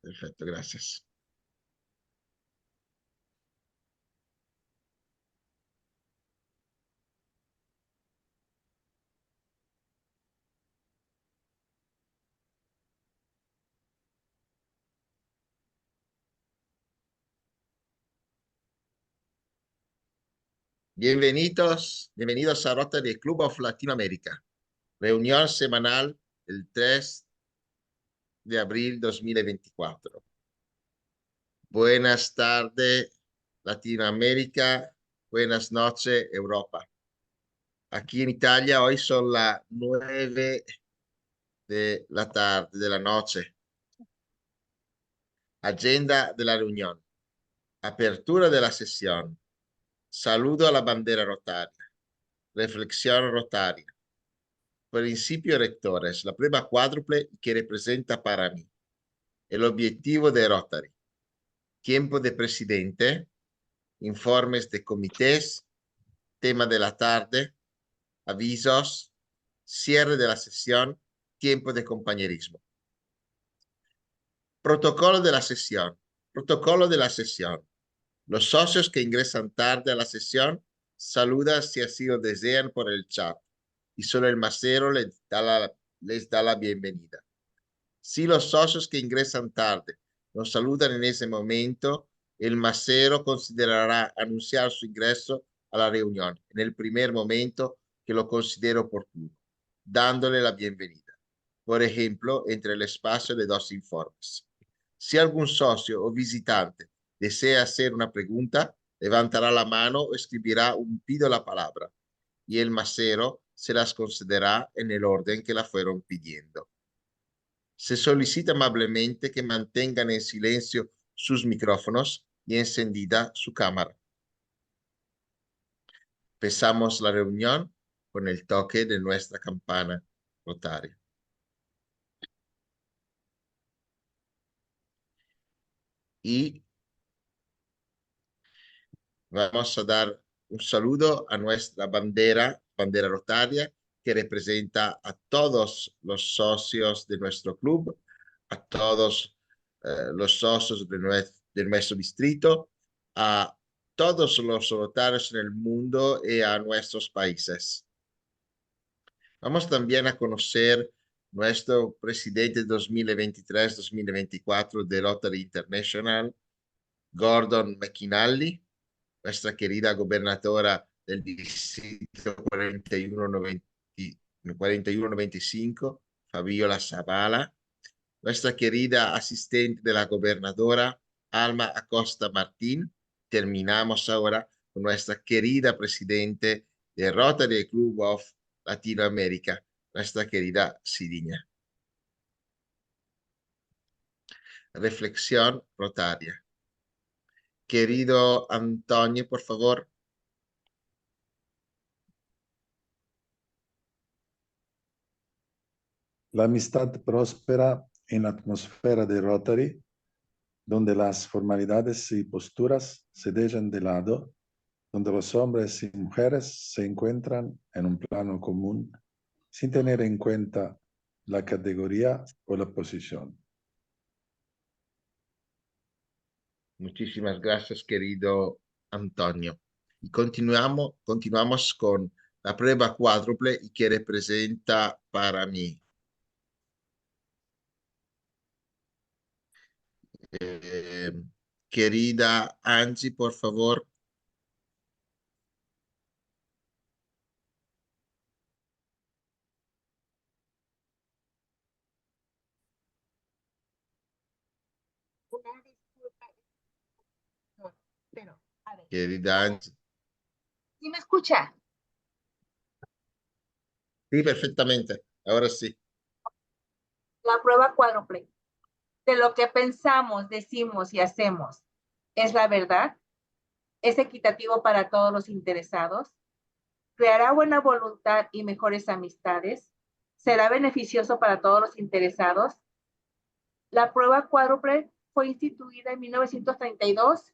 Perfecto, gracias. Bienvenidos a Rotary Club of Latinoamérica. Reunión semanal el 3 de abril 2024. Buenas tardes, Latinoamérica. Buenas noches, Europa. Aquí en Italia hoy son las 9 de la tarde, de la noche. Agenda de la reunión. Apertura de la sesión. Saludo a la bandera rotaria. Reflexión rotaria. Principios rectores. La prueba cuádruple que representa para mí. El objetivo de Rotary. Tiempo de presidente. Informes de comités. Tema de la tarde. Avisos. Cierre de la sesión. Tiempo de compañerismo. Protocolo de la sesión. Protocolo de la sesión. Los socios que ingresan tarde a la sesión saludan si así lo desean por el chat y solo el macero les da la bienvenida. Si los socios que ingresan tarde nos saludan en ese momento, el macero considerará anunciar su ingreso a la reunión en el primer momento que lo considere oportuno, dándole la bienvenida. Por ejemplo, entre el espacio de dos informes. Si algún socio o visitante desea hacer una pregunta, levantará la mano o escribirá un pido la palabra y el macero se las concederá en el orden que la fueron pidiendo. Se solicita amablemente que mantengan en silencio sus micrófonos y encendida su cámara. Empezamos la reunión con el toque de nuestra campana rotaria. Y vamos a dar un saludo a nuestra bandera rotaria, que representa a todos los socios de nuestro club, a todos los socios de nuestro distrito, a todos los rotarios en el mundo y a nuestros países. Vamos también a conocer nuestro presidente 2023-2024 de Rotary International, Gordon McInally, nuestra querida gobernadora del distrito 4195, Fabiola Zavala, nuestra querida asistente de la gobernadora, Alma Acosta Martín. Terminamos ahora con nuestra querida presidente de Rotary Club of Latinoamérica, nuestra querida Siriña. Reflexión rotaria. Querido Antonio, por favor. La amistad próspera en la atmósfera de Rotary, donde las formalidades y posturas se dejan de lado, donde los hombres y mujeres se encuentran en un plano común, sin tener en cuenta la categoría o la posición. Muchísimas gracias, querido Antonio. Y continuamos con la prueba cuádruple y que representa para mí. Eh, Querida Angie, por favor. Una disculpa. No, pero, a ver. Querida Angie. ¿Sí me escucha? Sí, perfectamente. Ahora sí. La prueba cuádruple. De lo que pensamos, decimos y hacemos, ¿es la verdad? ¿Es equitativo para todos los interesados? ¿Creará buena voluntad y mejores amistades? ¿Será beneficioso para todos los interesados? La prueba cuádruple fue instituida en 1932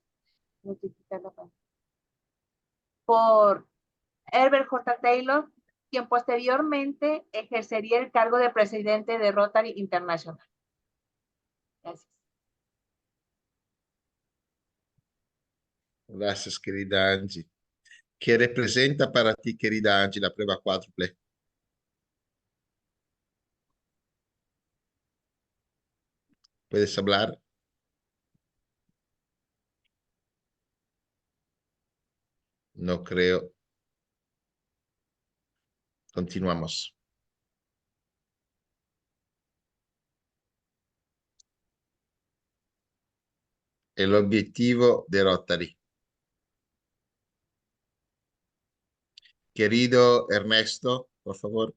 por Herbert J. Taylor, quien posteriormente ejercería el cargo de presidente de Rotary International. Gracias. Gracias, querida Angie. ¿Qué representa para ti, querida Angie, la prueba cuádruple? ¿Puedes hablar? No creo. Continuamos. El objetivo de Rotary. Querido Ernesto, por favor.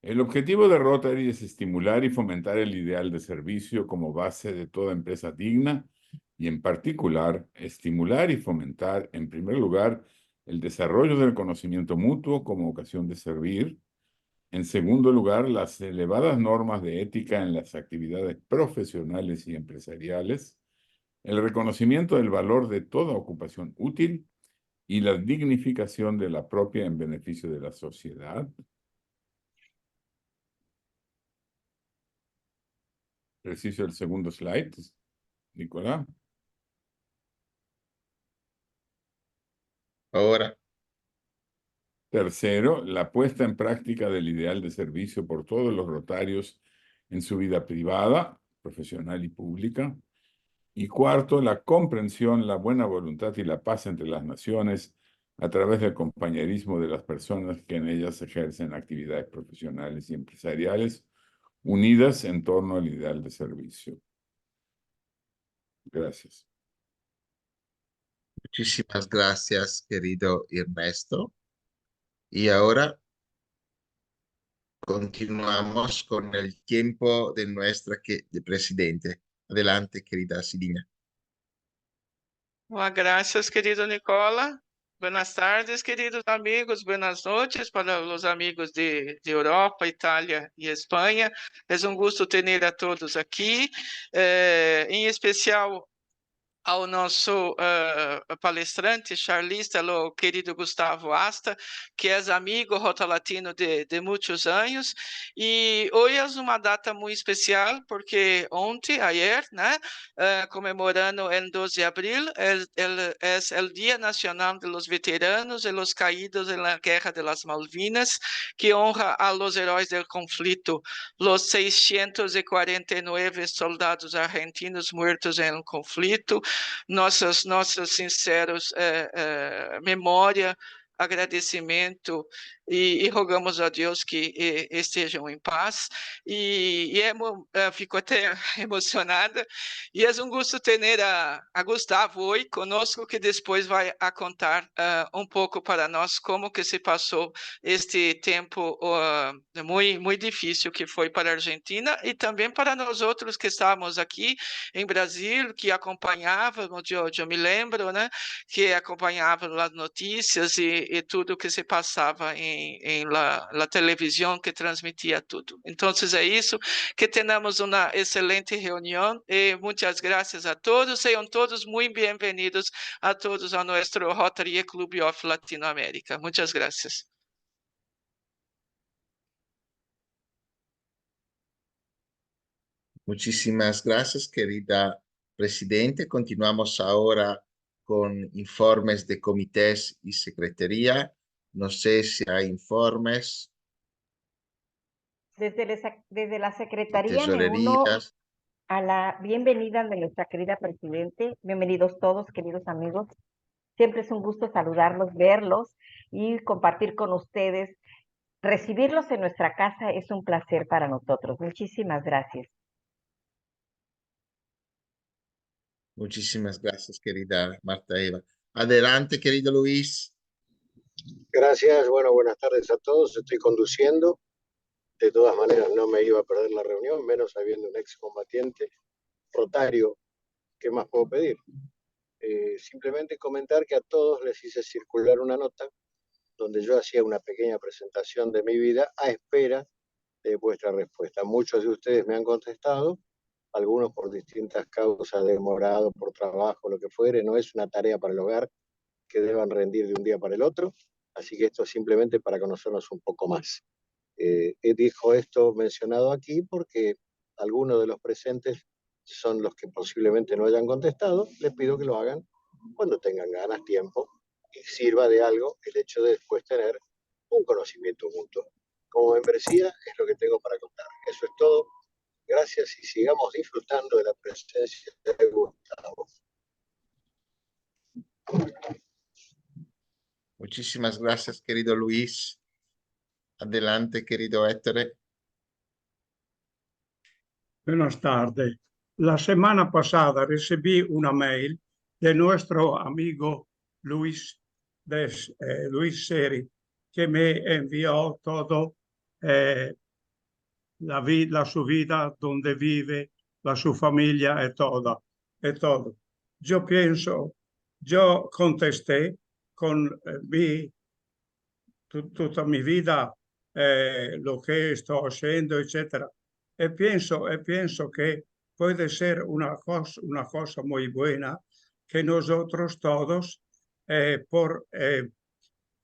El objetivo de Rotary es estimular y fomentar el ideal de servicio como base de toda empresa digna y, en particular, estimular y fomentar, en primer lugar, el desarrollo del conocimiento mutuo como ocasión de servir. En segundo lugar, las elevadas normas de ética en las actividades profesionales y empresariales, el reconocimiento del valor de toda ocupación útil y la dignificación de la propia en beneficio de la sociedad. Preciso el segundo slide, Nicolás. Ahora. Tercero, la puesta en práctica del ideal de servicio por todos los rotarios en su vida privada, profesional y pública. Y cuarto, la comprensión, la buena voluntad y la paz entre las naciones a través del compañerismo de las personas que en ellas ejercen actividades profesionales y empresariales unidas en torno al ideal de servicio. Gracias. Muchísimas gracias, querido Ernesto. Y ahora continuamos con el tiempo de nuestra de presidente. Adelante, querida Cidinha. Gracias, querido Nicola. Buenas tardes, queridos amigos. Buenas noches para os amigos de Europa, Itália e Espanha. É um gosto ter a todos aqui, em especial ao nosso palestrante, charlista, o querido Gustavo Asta, que é amigo rotalatino de muitos anos. E hoje é uma data muito especial, porque ontem, ayer, né, comemorando em 12 de abril, é o Dia Nacional de los Veteranos e los Caídos na Guerra de las Malvinas, que honra a los heróis del conflito, los 649 soldados argentinos muertos em conflito, nossos sinceros memória, agradecimento e rogamos a Deus que estejam em paz. Fico até emocionada. E é um gosto ter a Gustavo hoje conosco, que depois vai a contar pouco para nós como que se passou este tempo muito difícil que foi para a Argentina e também para nós outros que estávamos aqui em Brasil, que acompanhávamos, eu me lembro, né, que acompanhavam as notícias e tudo que se passava em la televisão que transmitia tudo. Então, é isso, que tenhamos uma excelente reunião e muitas graças a todos, sejam todos muito bem-vindos a todos a nosso Rotary Club of Latinoamérica. Muitas graças. Muchísimas gracias, querida presidente. Continuamos ahora con informes de comités y secretaría. No sé si hay informes. Desde la Secretaría me uno Tesorerías. a la bienvenida de nuestra querida presidente. Bienvenidos todos, queridos amigos. Siempre es un gusto saludarlos, verlos y compartir con ustedes. Recibirlos en nuestra casa es un placer para nosotros. Muchísimas gracias. Muchísimas gracias, querida Marta Eva. Adelante, querido Luis. Gracias, bueno, buenas tardes a todos. Estoy conduciendo. De todas maneras, no me iba a perder la reunión, menos habiendo un excombatiente rotario. ¿Qué más puedo pedir? Simplemente comentar que a todos les hice circular una nota donde yo hacía una pequeña presentación de mi vida a espera de vuestra respuesta. Muchos de ustedes me han contestado, algunos por distintas causas, demorado, por trabajo, lo que fuere. No es una tarea para el hogar que deban rendir de un día para el otro, así que esto es simplemente para conocernos un poco más. Dijo esto mencionado aquí porque algunos de los presentes son los que posiblemente no hayan contestado, les pido que lo hagan cuando tengan ganas, tiempo, y sirva de algo el hecho de después tener un conocimiento mutuo. Como membresía es lo que tengo para contar. Eso es todo. Gracias y sigamos disfrutando de la presencia de Gustavo. Muchísimas gracias, querido Luis. Adelante, querido Héctor. Buenas tardes. La semana pasada recibí una mail de nuestro amigo Luis Seri, que me envió todo la su vida, donde vive, su familia y todo. Yo contesté con toda mi vida, lo que estoy haciendo, etcétera. Y pienso que puede ser una cosa muy buena que nosotros todos, por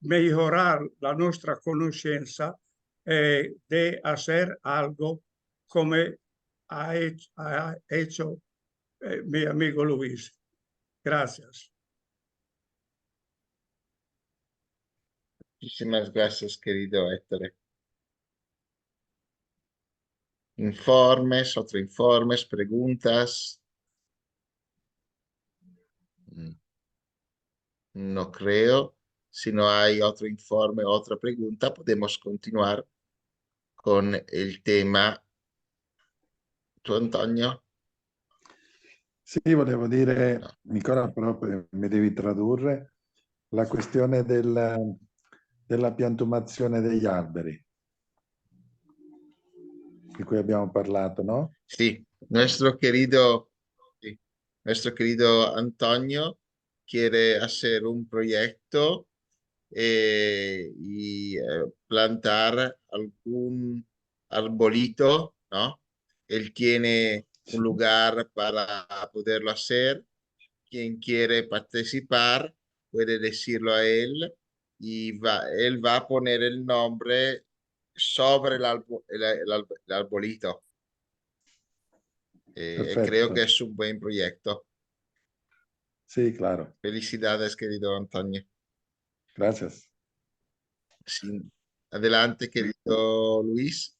mejorar la nuestra conciencia, de hacer algo como ha hecho mi amigo Luis. Gracias. Muchísimas gracias, querido Héctor. Informes, otros informes, preguntas. No creo. Si no hay otro informe, otra pregunta, podemos continuar con il tema. Tu, Antonio? Sì, volevo dire, Nicola, proprio mi devi tradurre la questione della piantumazione degli alberi di cui abbiamo parlato, ¿no? Sí, nuestro querido Antonio quiere hacer un proyecto y plantar algún arbolito, ¿no? Él tiene un lugar para poderlo hacer. Quien quiere participar puede decirlo a él y él va a poner el nombre sobre el arbolito. Creo que es un buen proyecto. Sí, claro. Felicidades, querido Antonio. Gracias. Sí. Adelante, querido Luis.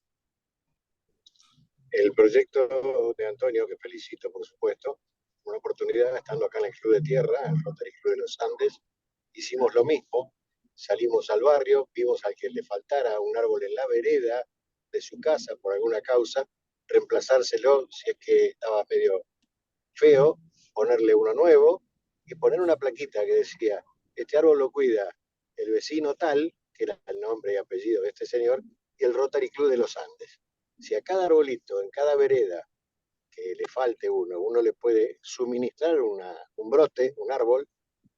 El proyecto de Antonio, que felicito, por supuesto, una oportunidad, estando acá en el Club de Tierra, en el Rotary Club de los Andes, hicimos lo mismo. Salimos al barrio, vimos al que le faltara un árbol en la vereda de su casa por alguna causa, reemplazárselo si es que estaba medio feo, ponerle uno nuevo y poner una plaquita que decía, este árbol lo cuida el vecino tal, que era el nombre y apellido de este señor, y el Rotary Club de los Andes. Si a cada arbolito, en cada vereda que le falte uno le puede suministrar un brote, un árbol,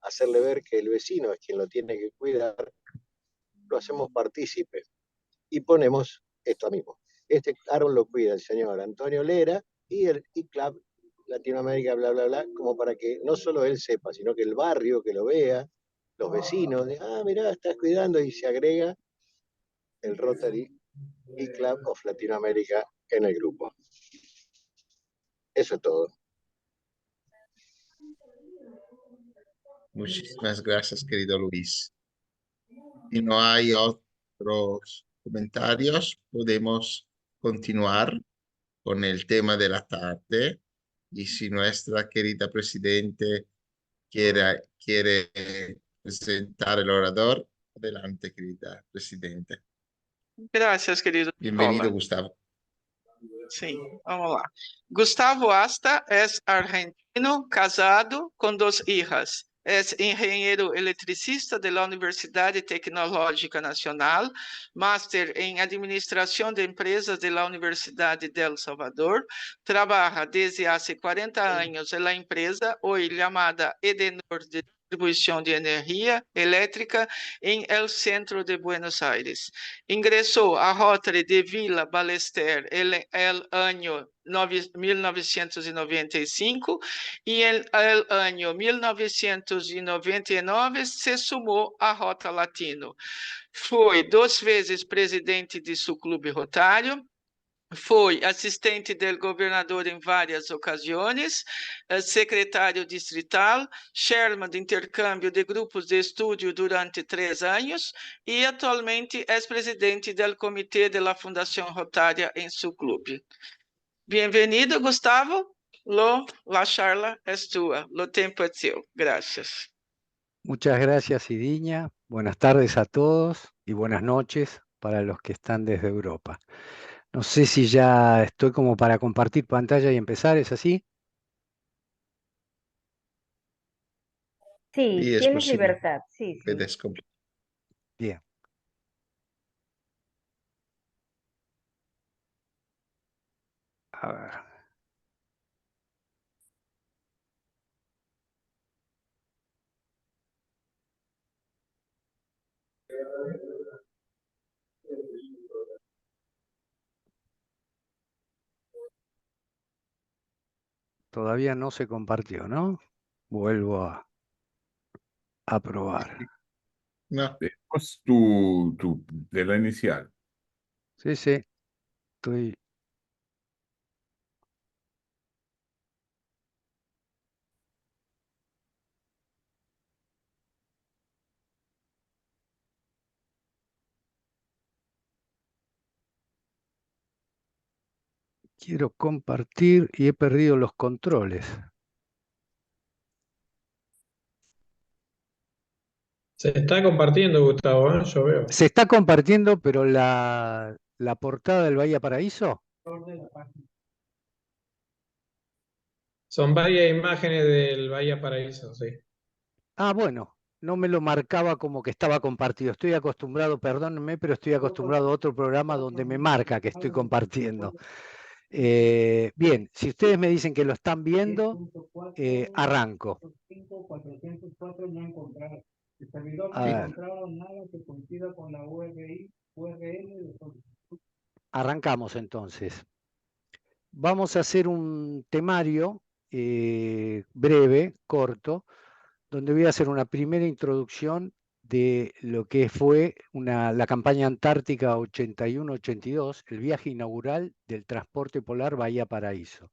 hacerle ver que el vecino es quien lo tiene que cuidar, lo hacemos partícipe y ponemos esto mismo. Este árbol lo cuida el señor Antonio Lera y el ICLAB Latinoamérica, bla, bla, bla, como para que no solo él sepa, sino que el barrio que lo vea, los vecinos, mirá, estás cuidando, y se agrega el Rotary ICLAB of Latinoamérica en el grupo. Eso es todo. Muchísimas gracias, querido Luis. Si no hay otros comentarios, podemos continuar con el tema de la tarde. Y si nuestra querida presidente quiere presentar el orador, adelante, querida presidente. Gracias, querido Bienvenido, Nicola. Gustavo. Sim, vamos lá. Gustavo Asta é argentino, casado, com 2 hijas. É engenheiro eletricista da Universidade Tecnológica Nacional, máster em Administração de Empresas da Universidade de El Salvador. Trabalha desde há 40 anos na empresa, hoje chamada Edenor de Distribuição de Energia Elétrica em el centro de Buenos Aires. Ingressou a Rotary de Villa Ballester el año 1995 e el año 1999 se sumou a Rota Latino. Foi 2 vezes presidente de seu clube rotário, Foi assistente do governador em várias ocasiões, secretário distrital, chairman de intercâmbio de grupos de estudio durante 3 anos e atualmente é presidente do comitê da Fundação Rotária em seu clube. Bem-vindo, Gustavo. La charla es tua. Lo tempo é seu. Gracias. Muchas gracias, Idiña. Buenas tardes a todos y buenas noches para los que están desde Europa. No sé si ya estoy como para compartir pantalla y empezar, ¿es así? Sí, Y es tienes posible libertad. Sí, que sí. descomple- Bien. A ver. Todavía no se compartió, ¿no? Vuelvo a probar. No, Tenemos de la inicial. Sí, sí. Estoy... Quiero compartir y he perdido los controles. Se está compartiendo, Gustavo, ¿eh? Yo veo. Se está compartiendo, pero la portada del Bahía Paraíso. Son varias imágenes del Bahía Paraíso, sí. Ah, bueno, no me lo marcaba como que estaba compartido. Estoy acostumbrado, perdónenme, pero estoy acostumbrado a otro programa donde me marca que estoy compartiendo. Bien, si ustedes me dicen que lo están viendo, arranco. A ver. Arrancamos entonces. Vamos a hacer un temario breve, corto, donde voy a hacer una primera introducción de lo que fue la campaña Antártica 81-82, el viaje inaugural del transporte polar Bahía Paraíso.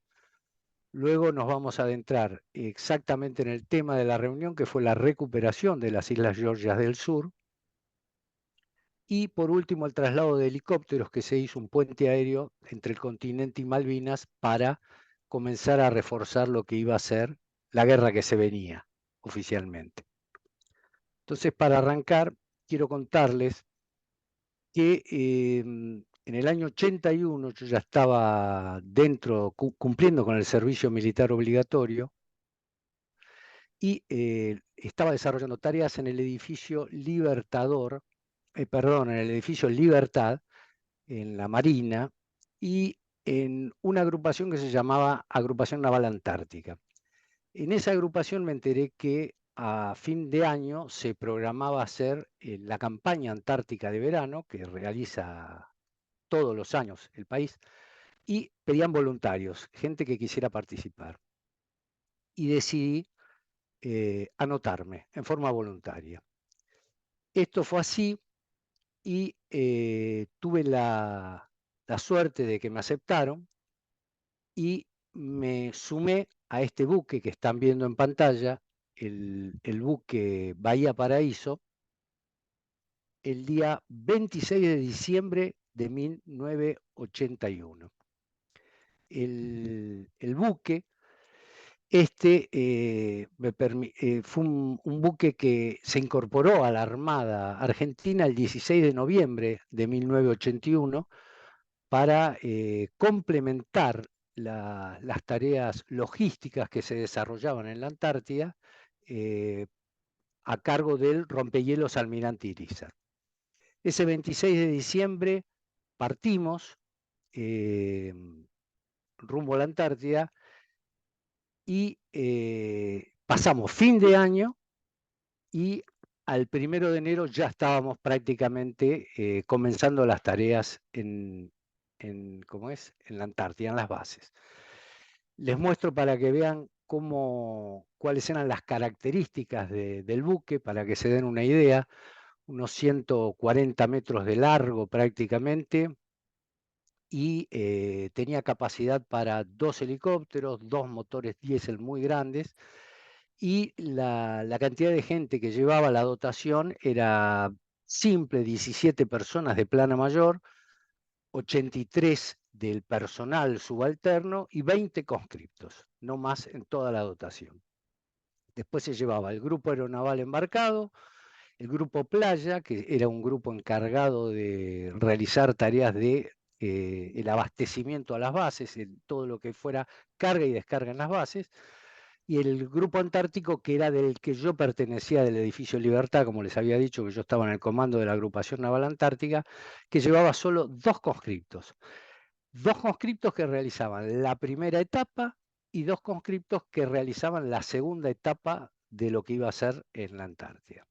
Luego nos vamos a adentrar exactamente en el tema de la reunión, que fue la recuperación de las Islas Georgias del Sur. Y por último, el traslado de helicópteros, que se hizo un puente aéreo entre el continente y Malvinas para comenzar a reforzar lo que iba a ser la guerra que se venía oficialmente. Entonces, para arrancar, quiero contarles que en el año 81 yo ya estaba cumpliendo con el servicio militar obligatorio y estaba desarrollando tareas en el edificio Libertador, en el edificio Libertad, en la Marina, y en una agrupación que se llamaba Agrupación Naval Antártica. En esa agrupación me enteré que a fin de año se programaba hacer la campaña antártica de verano, que realiza todos los años el país, y pedían voluntarios, gente que quisiera participar. Y decidí anotarme en forma voluntaria. Esto fue así y tuve la suerte de que me aceptaron y me sumé a este buque que están viendo en pantalla, el buque Bahía Paraíso, el día 26 de diciembre de 1981. El buque fue un buque que se incorporó a la Armada Argentina el 16 de noviembre de 1981 para complementar las tareas logísticas que se desarrollaban en la Antártida a cargo del rompehielos Almirante Irizar. Ese 26 de diciembre partimos rumbo a la Antártida y pasamos fin de año y al 1 de enero ya estábamos prácticamente comenzando las tareas en la Antártida, en las bases. Les muestro para que vean cuáles eran las características del buque, para que se den una idea. Unos 140 metros de largo prácticamente, y tenía capacidad para 2 helicópteros, 2 motores diésel muy grandes, y la cantidad de gente que llevaba la dotación era simple: 17 personas de plana mayor, 83 del personal subalterno y 20 conscriptos, no más en toda la dotación. Después se llevaba el grupo aeronaval embarcado, el grupo playa, que era un grupo encargado de realizar tareas de el abastecimiento a las bases, todo lo que fuera carga y descarga en las bases, y el grupo antártico, que era del que yo pertenecía, del edificio Libertad, como les había dicho, que yo estaba en el comando de la agrupación naval antártica, que llevaba solo 2 conscriptos. 2 conscriptos que realizaban la primera etapa y 2 conscriptos que realizaban la segunda etapa de lo que iba a ser en la Antártida.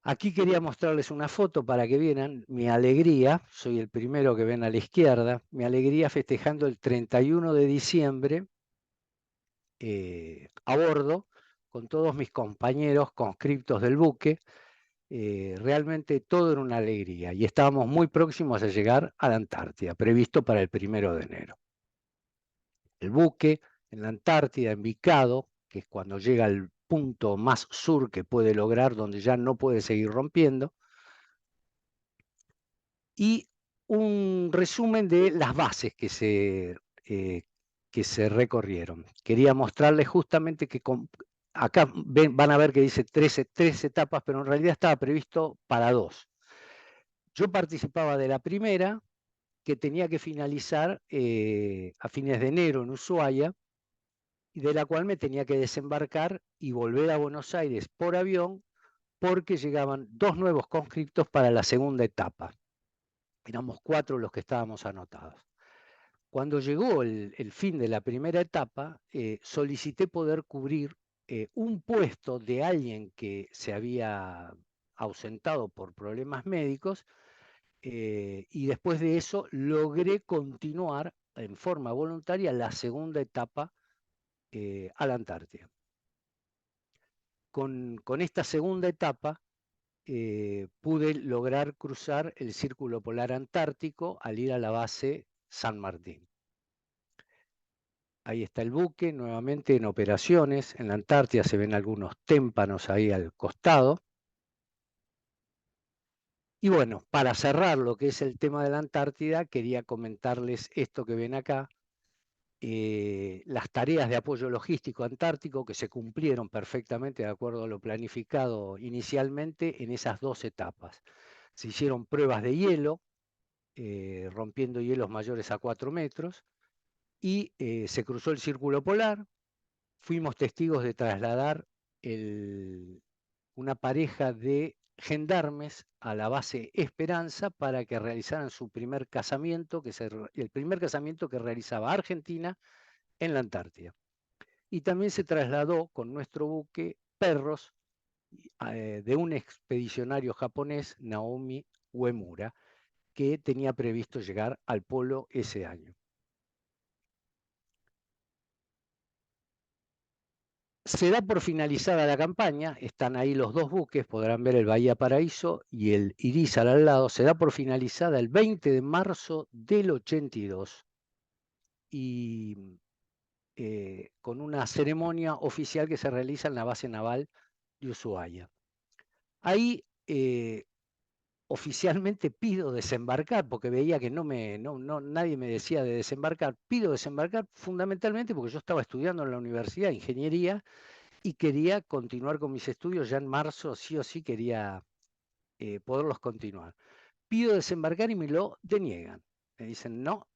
Aquí quería mostrarles una foto para que vieran mi alegría. Soy el primero que ven a la izquierda. Mi alegría festejando el 31 de diciembre a bordo con todos mis compañeros conscriptos del buque. Realmente todo era una alegría y estábamos muy próximos a llegar a la Antártida, previsto para el 1 de enero. El buque en la Antártida, en Vicado, que es cuando llega al punto más sur que puede lograr, donde ya no puede seguir rompiendo, y un resumen de las bases que se recorrieron. Quería mostrarles justamente que acá van a ver que dice 3 etapas, pero en realidad estaba previsto para 2. Yo participaba de la primera, que tenía que finalizar a fines de enero en Ushuaia, y de la cual me tenía que desembarcar y volver a Buenos Aires por avión, porque llegaban 2 nuevos conscriptos para la segunda etapa. Éramos 4 los que estábamos anotados. Cuando llegó el fin de la primera etapa, solicité poder cubrir un puesto de alguien que se había ausentado por problemas médicos, y después de eso logré continuar en forma voluntaria la segunda etapa a la Antártida. Con esta segunda etapa pude lograr cruzar el Círculo Polar Antártico al ir a la base San Martín. Ahí está el buque, nuevamente en operaciones. En la Antártida se ven algunos témpanos ahí al costado. Y bueno, para cerrar lo que es el tema de la Antártida, quería comentarles esto que ven acá. Las tareas de apoyo logístico antártico que se cumplieron perfectamente de acuerdo a lo planificado inicialmente en esas 2 etapas. Se hicieron pruebas de hielo, rompiendo hielos mayores a 4 metros, y se cruzó el Círculo Polar. Fuimos testigos de trasladar una pareja de gendarmes a la base Esperanza para que realizaran su primer casamiento, el primer casamiento que realizaba Argentina en la Antártida. Y también se trasladó con nuestro buque perros de un expedicionario japonés, Naomi Uemura, que tenía previsto llegar al polo ese año. Se da por finalizada la campaña, están ahí los 2 buques, podrán ver el Bahía Paraíso y el Irizar al lado. Se da por finalizada el 20 de marzo del 82 y con una ceremonia oficial que se realiza en la base naval de Ushuaia. Ahí oficialmente pido desembarcar, porque veía que nadie me decía de desembarcar. Pido desembarcar fundamentalmente porque yo estaba estudiando en la universidad de ingeniería y quería continuar con mis estudios. Ya en marzo sí o sí quería poderlos continuar. Pido desembarcar y me lo deniegan. Me dicen, no,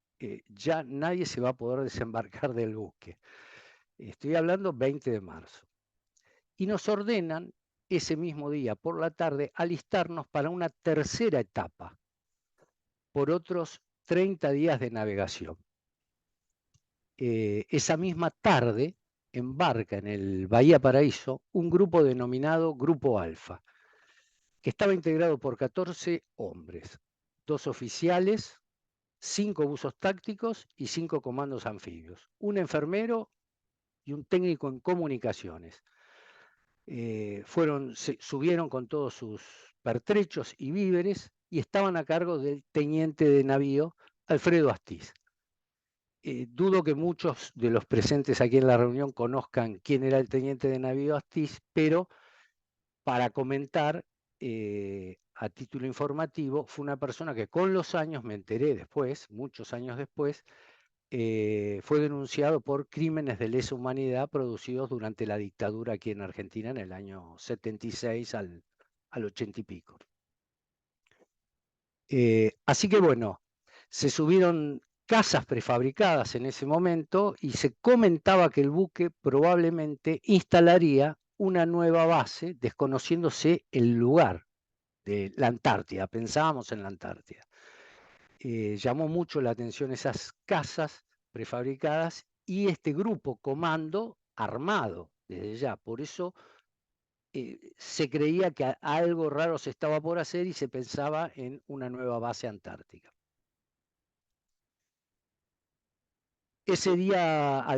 ya nadie se va a poder desembarcar del buque. Estoy hablando 20 de marzo. Y nos ordenan ese mismo día por la tarde alistarnos para una tercera etapa por otros 30 días de navegación. Esa misma tarde embarca en el Bahía Paraíso un grupo denominado Grupo Alfa, que estaba integrado por 14 hombres, 2 oficiales, 5 buzos tácticos y 5 comandos anfibios, un enfermero y un técnico en comunicaciones. Subieron con todos sus pertrechos y víveres y estaban a cargo del teniente de navío Alfredo Astiz. Dudo que muchos de los presentes aquí en la reunión conozcan quién era el teniente de navío Astiz, pero para comentar a título informativo, fue una persona que con los años, me enteré después, muchos años después, fue denunciado por crímenes de lesa humanidad producidos durante la dictadura aquí en Argentina en el año 76 al 80 y pico. Así que bueno, se subieron casas prefabricadas en ese momento y se comentaba que el buque probablemente instalaría una nueva base, desconociéndose el lugar de la Antártida. Pensábamos en la Antártida. Llamó mucho la atención esas casas prefabricadas y este grupo comando armado desde ya. Por eso se creía que algo raro se estaba por hacer y se pensaba en una nueva base antártica. Ese día, a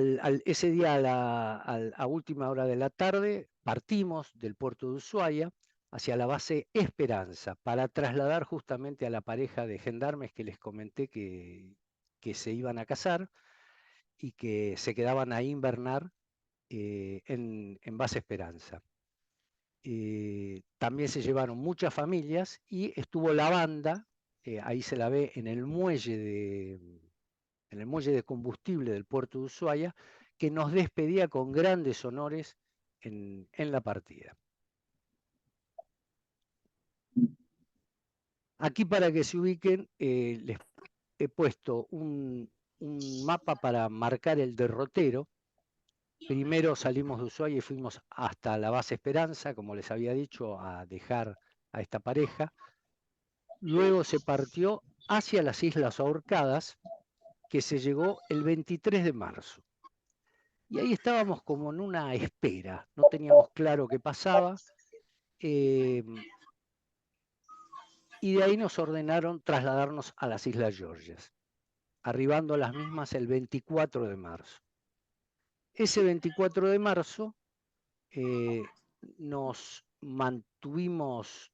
última hora de la tarde, partimos del puerto de Ushuaia hacia la base Esperanza para trasladar justamente a la pareja de gendarmes que les comenté que se iban a casar y que se quedaban a invernar en base Esperanza. También se llevaron muchas familias y estuvo la banda, ahí se la ve en el muelle de combustible del puerto de Ushuaia, que nos despedía con grandes honores en la partida. Aquí, para que se ubiquen, les he puesto un mapa para marcar el derrotero. Primero salimos de Ushuaia y fuimos hasta la base Esperanza, como les había dicho, a dejar a esta pareja. Luego se partió hacia las Islas Ahorcadas, que se llegó el 23 de marzo. Y ahí estábamos como en una espera, no teníamos claro qué pasaba. Y de ahí nos ordenaron trasladarnos a las Islas Georgias, arribando a las mismas el 24 de marzo. Ese 24 de marzo nos mantuvimos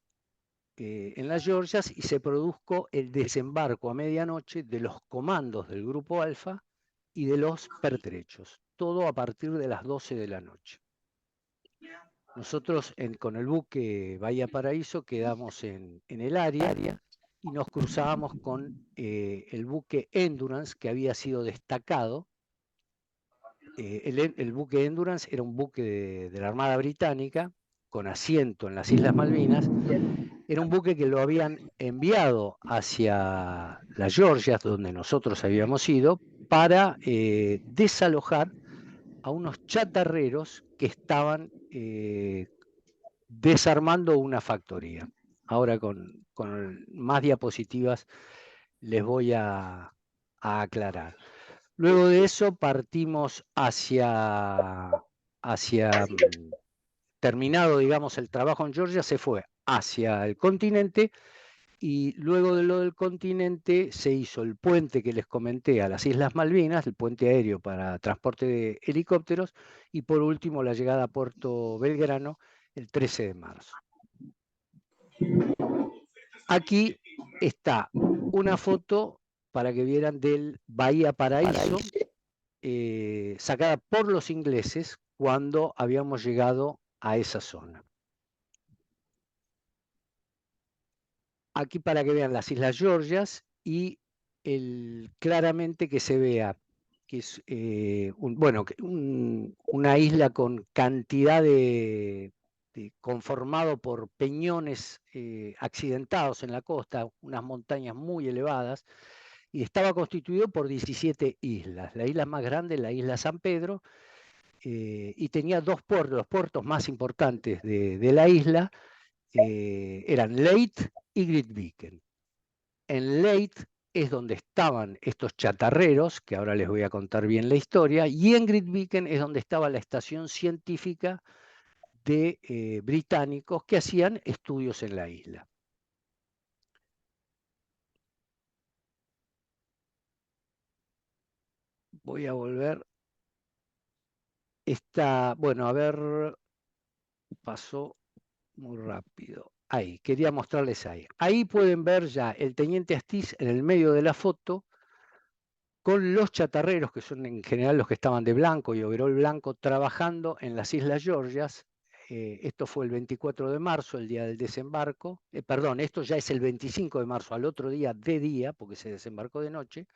en las Georgias y se produjo el desembarco a medianoche de los comandos del Grupo Alfa y de los pertrechos, todo a partir de las 12 de la noche. Nosotros con el buque Bahía Paraíso quedamos en el área y nos cruzábamos con el buque Endurance, que había sido destacado. El buque Endurance era un buque de la Armada Británica con asiento en las Islas Malvinas. Era un buque que lo habían enviado hacia las Georgias, donde nosotros habíamos ido, para desalojar a unos chatarreros que estaban desarmando una factoría. Ahora con más diapositivas les voy a aclarar. Luego de eso partimos hacia terminado, digamos, el trabajo en Georgia, se fue hacia el continente y luego de lo del continente se hizo el puente que les comenté a las Islas Malvinas, el puente aéreo para transporte de helicópteros, y por último la llegada a Puerto Belgrano el 13 de marzo. Aquí está una foto para que vieran del Bahía Paraíso, sacada por los ingleses cuando habíamos llegado a esa zona. Aquí para que vean las Islas Georgias y claramente que se vea que es una isla con cantidad conformado por peñones accidentados en la costa, unas montañas muy elevadas, y estaba constituido por 17 islas. La isla más grande, la isla San Pedro, y tenía dos puertos, los puertos más importantes de la isla eran Leyte y Grytviken. En Leyte es donde estaban estos chatarreros, que ahora les voy a contar bien la historia, y en Grytviken es donde estaba la estación científica de británicos que hacían estudios en la isla. Voy a volver. Bueno, a ver, pasó muy rápido. Ahí, quería mostrarles ahí. Ahí pueden ver ya el teniente Astiz en el medio de la foto, con los chatarreros, que son en general los que estaban de blanco y overol blanco, trabajando en las Islas Georgias. Esto fue el 24 de marzo, el día del desembarco. Perdón, esto ya es el 25 de marzo, al otro día de día, porque se desembarcó de noche,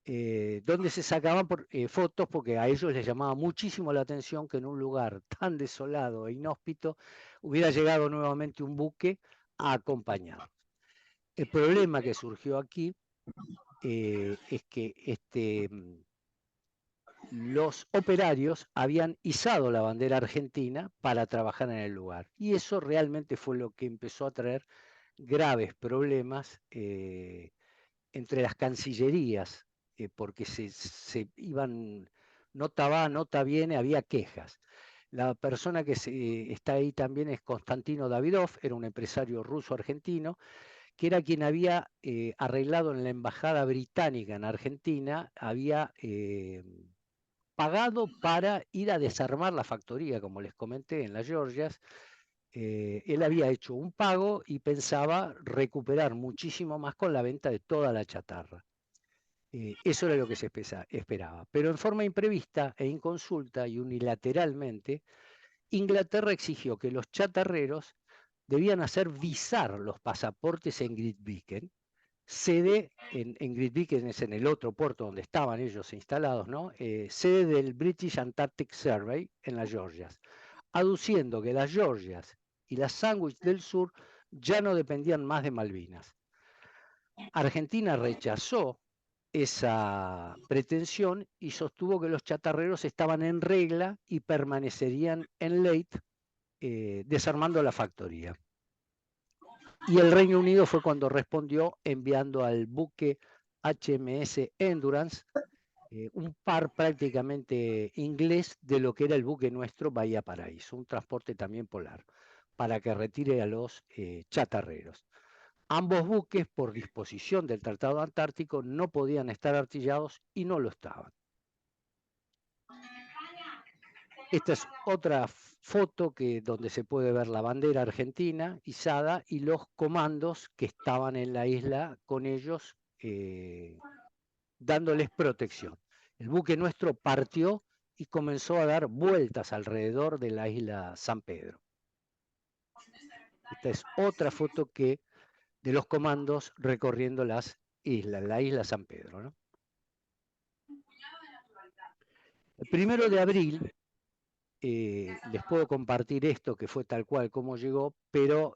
donde se sacaban fotos, porque a ellos les llamaba muchísimo la atención que en un lugar tan desolado e inhóspito hubiera llegado nuevamente un buque a acompañarlos. El problema que surgió aquí es que los operarios habían izado la bandera argentina para trabajar en el lugar. Y eso realmente fue lo que empezó a traer graves problemas entre las cancillerías, porque se iban, nota va, nota viene, había quejas. La persona que está ahí también es Konstantino Davidov, era un empresario ruso-argentino, que era quien había arreglado en la embajada británica en Argentina, había pagado para ir a desarmar la factoría, como les comenté, en las Georgias. Él había hecho un pago y pensaba recuperar muchísimo más con la venta de toda la chatarra. Eso era lo que se esperaba. Pero en forma imprevista e inconsulta y unilateralmente, Inglaterra exigió que los chatarreros debían hacer visar los pasaportes en Grytviken. Sede, en Grytviken es en el otro puerto donde estaban ellos instalados, ¿no? Sede del British Antarctic Survey en las Georgias, aduciendo que las Georgias y las Sandwich del Sur ya no dependían más de Malvinas. Argentina rechazó esa pretensión y sostuvo que los chatarreros estaban en regla y permanecerían en Leyte desarmando la factoría. Y el Reino Unido fue cuando respondió enviando al buque HMS Endurance, un par prácticamente inglés de lo que era el buque nuestro Bahía Paraíso, un transporte también polar, para que retire a los chatarreros. Ambos buques, por disposición del Tratado Antártico, no podían estar artillados y no lo estaban. Esta es otra foto donde se puede ver la bandera argentina izada y los comandos que estaban en la isla con ellos dándoles protección. El buque nuestro partió y comenzó a dar vueltas alrededor de la isla San Pedro. Esta es otra foto de los comandos recorriendo las islas, la isla San Pedro, ¿no? El 1 de abril les puedo compartir esto que fue tal cual como llegó, pero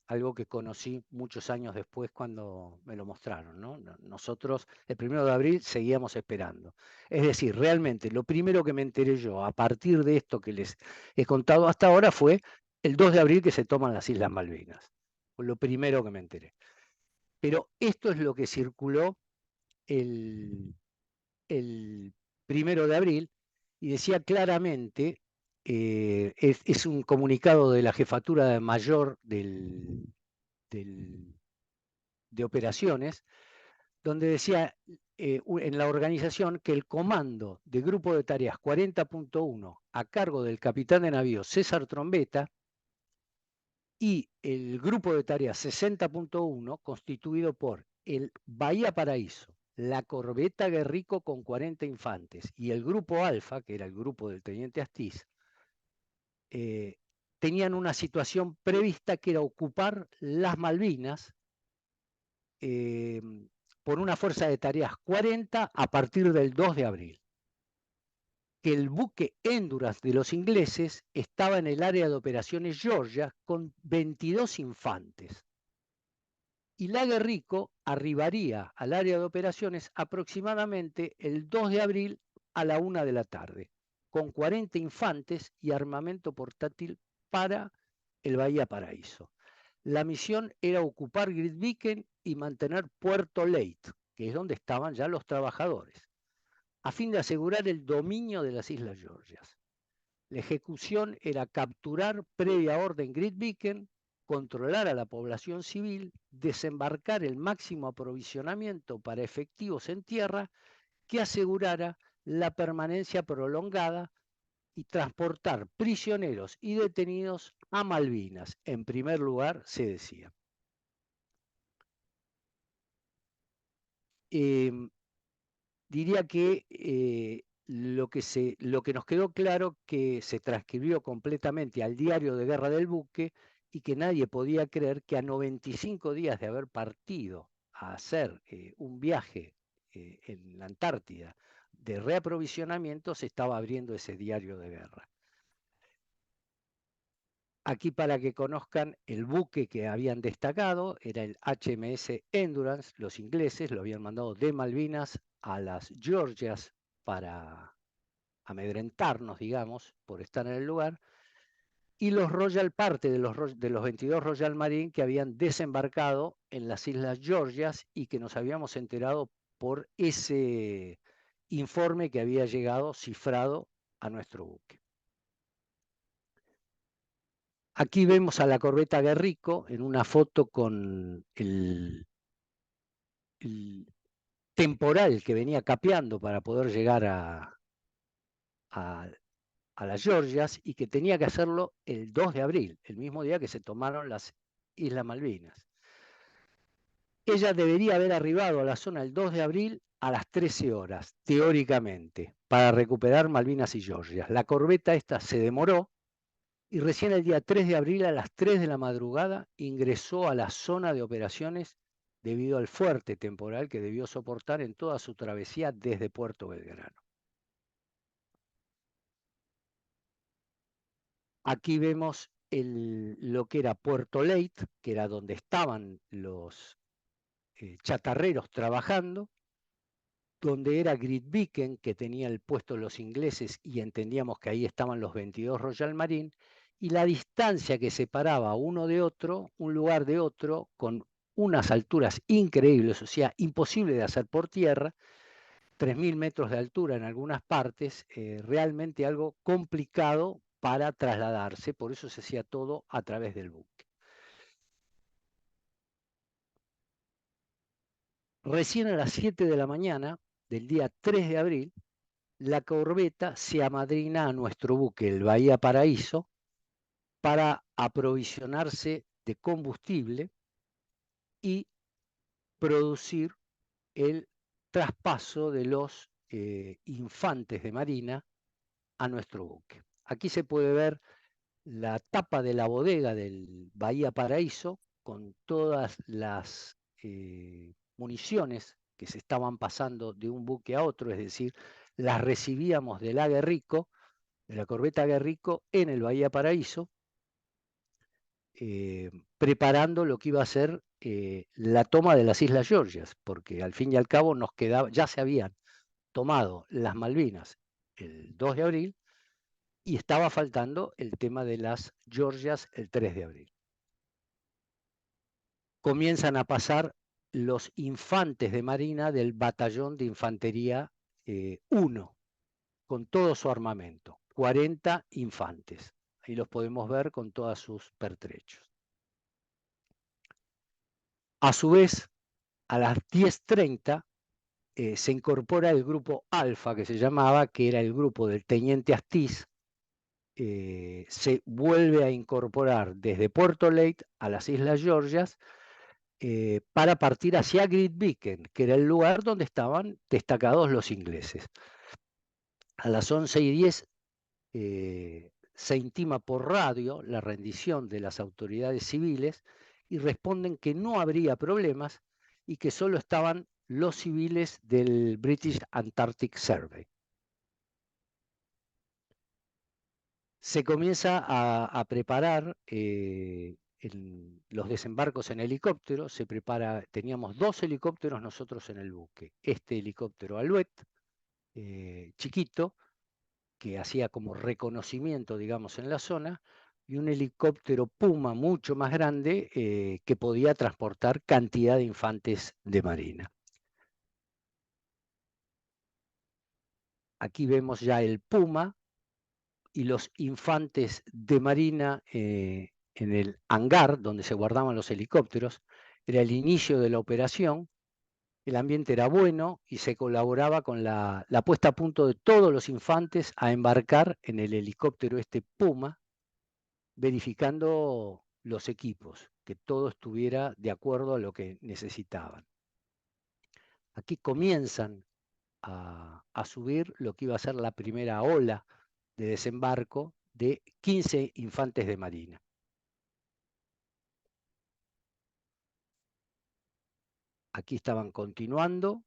algo que conocí muchos años después cuando me lo mostraron, ¿no? Nosotros el 1 de abril seguíamos esperando. Es decir, realmente lo primero que me enteré yo a partir de esto que les he contado hasta ahora fue el 2 de abril que se toman las Islas Malvinas. Fue lo primero que me enteré. Pero esto es lo que circuló el 1 de abril y decía claramente, es un comunicado de la jefatura mayor de operaciones, donde decía en la organización que el comando de grupo de tareas 40.1 a cargo del capitán de navío César Trombetta y el grupo de tareas 60.1 constituido por el Bahía Paraíso, la corbeta Guerrico con 40 infantes y el grupo Alfa, que era el grupo del teniente Astiz, tenían una situación prevista que era ocupar las Malvinas por una fuerza de tareas 40 a partir del 2 de abril. Que el buque Endurance de los ingleses estaba en el área de operaciones Georgia con 22 infantes. Y la Guerrico arribaría al área de operaciones aproximadamente el 2 de abril a la 1 de la tarde, con 40 infantes y armamento portátil para el Bahía Paraíso. La misión era ocupar Grytviken y mantener Puerto Leyte, que es donde estaban ya los trabajadores, a fin de asegurar el dominio de las Islas Georgias. La ejecución era capturar previa orden Grytviken, controlar a la población civil, desembarcar el máximo aprovisionamiento para efectivos en tierra que asegurara la permanencia prolongada y transportar prisioneros y detenidos a Malvinas, en primer lugar, se decía. Diría que lo que nos quedó claro que se transcribió completamente al diario de guerra del buque y que nadie podía creer que a 95 días de haber partido a hacer un viaje en la Antártida de reaprovisionamiento se estaba abriendo ese diario de guerra. Aquí para que conozcan el buque que habían destacado, era el HMS Endurance, los ingleses lo habían mandado de Malvinas a las Georgias para amedrentarnos, digamos, por estar en el lugar, y los Royal, parte de los 22 Royal Marine que habían desembarcado en las Islas Georgias y que nos habíamos enterado por ese informe que había llegado cifrado a nuestro buque. Aquí vemos a la corbeta Guerrico en una foto con el temporal que venía capeando para poder llegar a las Georgias y que tenía que hacerlo el 2 de abril, el mismo día que se tomaron las Islas Malvinas. Ella debería haber arribado a la zona el 2 de abril a las 13 horas, teóricamente, para recuperar Malvinas y Georgias. La corbeta esta se demoró y recién el día 3 de abril a las 3 de la madrugada ingresó a la zona de operaciones debido al fuerte temporal que debió soportar en toda su travesía desde Puerto Belgrano. Aquí vemos lo que era Puerto Leyte, que era donde estaban los chatarreros trabajando, donde era Grytviken, que tenía el puesto los ingleses y entendíamos que ahí estaban los 22 Royal Marine, y la distancia que separaba uno de otro, un lugar de otro, con unas alturas increíbles, o sea, imposible de hacer por tierra, 3.000 metros de altura en algunas partes, realmente algo complicado para trasladarse, por eso se hacía todo a través del buque. Recién a las 7 de la mañana del día 3 de abril, la corbeta se amadrina a nuestro buque, el Bahía Paraíso, para aprovisionarse de combustible y producir el traspaso de los infantes de marina a nuestro buque. Aquí se puede ver la tapa de la bodega del Bahía Paraíso con todas las municiones que se estaban pasando de un buque a otro, es decir, las recibíamos del Guerrico, de la corbeta Guerrico, en el Bahía Paraíso, preparando lo que iba a ser la toma de las Islas Georgias, porque al fin y al cabo nos quedaba, ya se habían tomado las Malvinas el 2 de abril, y estaba faltando el tema de las Georgias el 3 de abril. Comienzan a pasar los infantes de marina del batallón de infantería 1, con todo su armamento, 40 infantes. Ahí los podemos ver con todos sus pertrechos. A su vez, a las 10:30 se incorpora el grupo Alfa, que se llamaba, que era el grupo del teniente Astiz. Se vuelve a incorporar desde Puerto Leyte a las Islas Georgias para partir hacia Grytviken, que era el lugar donde estaban destacados los ingleses. A las 11:10 se intima por radio la rendición de las autoridades civiles y responden que no habría problemas y que solo estaban los civiles del British Antarctic Survey. Se comienza a preparar los desembarcos en helicóptero. Teníamos 2 helicópteros nosotros en el buque. Este helicóptero Alouette, chiquito, que hacía como reconocimiento, digamos, en la zona, y un helicóptero Puma mucho más grande que podía transportar cantidad de infantes de marina. Aquí vemos ya el Puma y los infantes de marina en el hangar donde se guardaban los helicópteros. Era el inicio de la operación, el ambiente era bueno y se colaboraba con la puesta a punto de todos los infantes a embarcar en el helicóptero este Puma, verificando los equipos, que todo estuviera de acuerdo a lo que necesitaban. Aquí comienzan a subir lo que iba a ser la primera ola de desembarco de 15 infantes de marina. Aquí estaban continuando,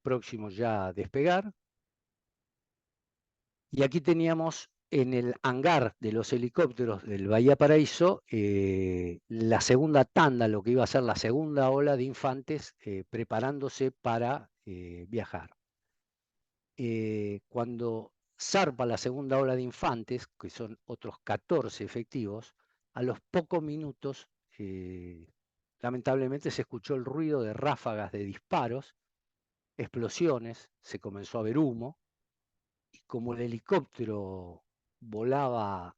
próximos ya a despegar. Y aquí teníamos en el hangar de los helicópteros del Bahía Paraíso la segunda tanda, lo que iba a ser la segunda ola de infantes preparándose para viajar. Cuando zarpa la segunda ola de infantes, que son otros 14 efectivos, a los pocos minutos, lamentablemente se escuchó el ruido de ráfagas de disparos, explosiones, se comenzó a ver humo, y como el helicóptero volaba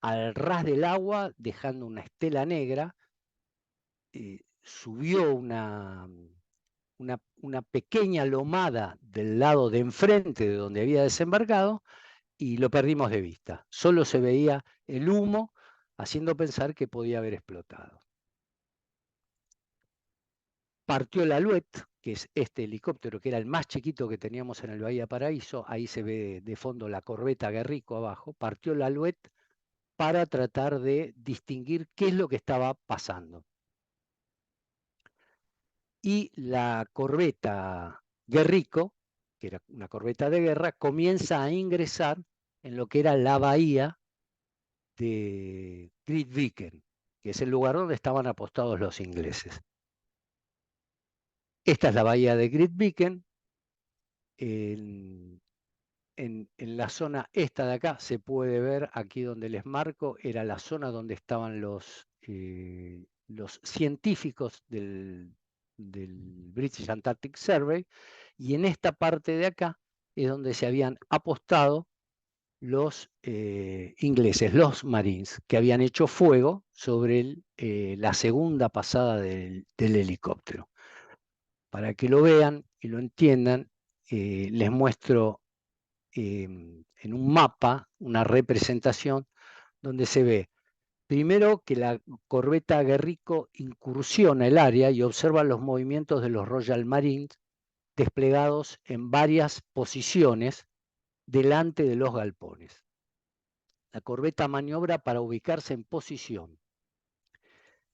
al ras del agua, dejando una estela negra, subió una pequeña lomada del lado de enfrente de donde había desembarcado y lo perdimos de vista. Solo se veía el humo, haciendo pensar que podía haber explotado. Partió el Alouette, que es este helicóptero, que era el más chiquito que teníamos en el Bahía Paraíso. Ahí se ve de fondo la corbeta Guerrico abajo. Partió el Alouette para tratar de distinguir qué es lo que estaba pasando. Y la corbeta Guerrico, que era una corbeta de guerra, comienza a ingresar en lo que era la bahía de Grytviken, que es el lugar donde estaban apostados los ingleses. Esta es la bahía de Grytviken. En la zona esta de acá se puede ver, aquí donde les marco, era la zona donde estaban los científicos del British Antarctic Survey, y en esta parte de acá es donde se habían apostado los ingleses, los Marines, que habían hecho fuego sobre la segunda pasada del helicóptero. Para que lo vean y lo entiendan, les muestro en un mapa una representación donde se ve primero que la corbeta Guerrico incursiona el área y observa los movimientos de los Royal Marines desplegados en varias posiciones delante de los galpones. La corbeta maniobra para ubicarse en posición.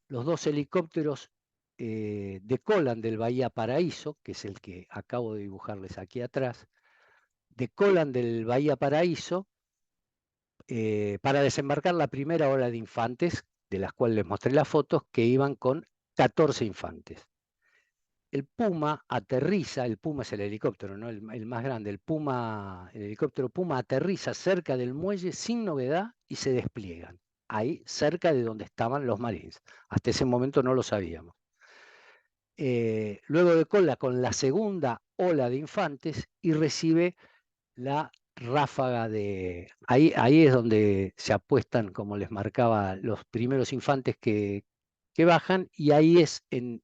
Los dos helicópteros decolan del Bahía Paraíso, que es el que acabo de dibujarles aquí atrás, decolan del Bahía Paraíso para desembarcar la primera ola de infantes, de las cuales les mostré las fotos, que iban con 14 infantes. El Puma aterriza, el Puma es el helicóptero, ¿no? el más grande, el helicóptero Puma aterriza cerca del muelle sin novedad y se despliegan, ahí cerca de donde estaban los Marines. Hasta ese momento no lo sabíamos. Luego decola con la segunda ola de infantes y recibe la ráfaga de... Ahí es donde se apuestan, como les marcaba, los primeros infantes que bajan, y ahí es en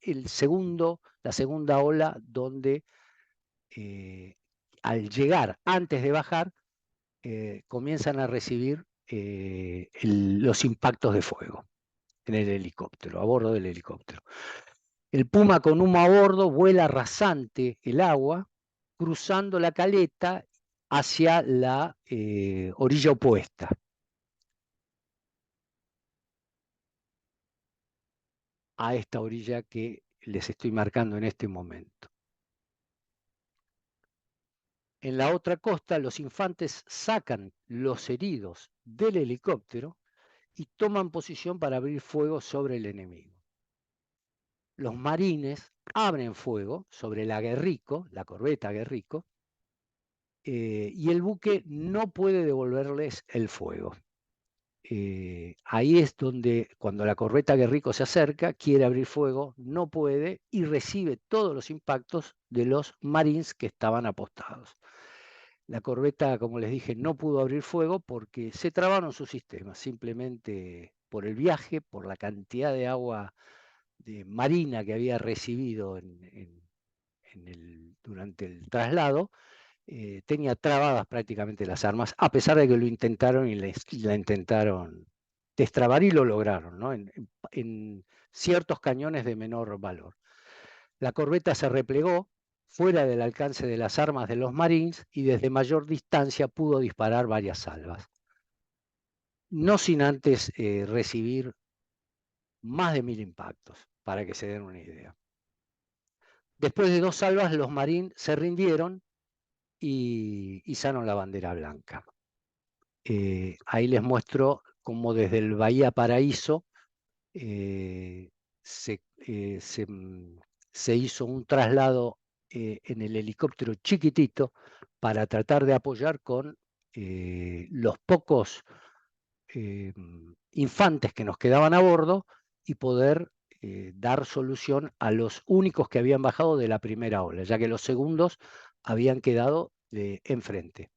la segunda ola donde al llegar, antes de bajar, comienzan a recibir los impactos de fuego en el helicóptero, a bordo del helicóptero. El Puma con humo a bordo vuela rasante el agua, cruzando la caleta hacia la orilla opuesta. A esta orilla que les estoy marcando en este momento. En la otra costa, los infantes sacan los heridos del helicóptero y toman posición para abrir fuego sobre el enemigo. Los marines abren fuego sobre la Guerrico, la corbeta Guerrico, y el buque no puede devolverles el fuego. Ahí es donde, cuando la corbeta Guerrico se acerca, quiere abrir fuego, no puede y recibe todos los impactos de los Marines que estaban apostados. La corbeta, como les dije, no pudo abrir fuego porque se trabaron sus sistemas, simplemente por el viaje, por la cantidad de agua marina que había recibido durante el traslado. tenía trabadas prácticamente las armas, a pesar de que lo intentaron y la intentaron destrabar y lo lograron, ¿no? En ciertos cañones de menor valor. La corbeta se replegó fuera del alcance de las armas de los Marines y desde mayor distancia pudo disparar varias salvas. No sin antes recibir más de 1000 impactos, para que se den una idea. Después de 2 salvas, los Marines se rindieron y izaron la bandera blanca. Ahí les muestro cómo desde el Bahía Paraíso se hizo un traslado en el helicóptero chiquitito para tratar de apoyar con los pocos infantes que nos quedaban a bordo y poder dar solución a los únicos que habían bajado de la primera ola, ya que los segundos habían quedado enfrente.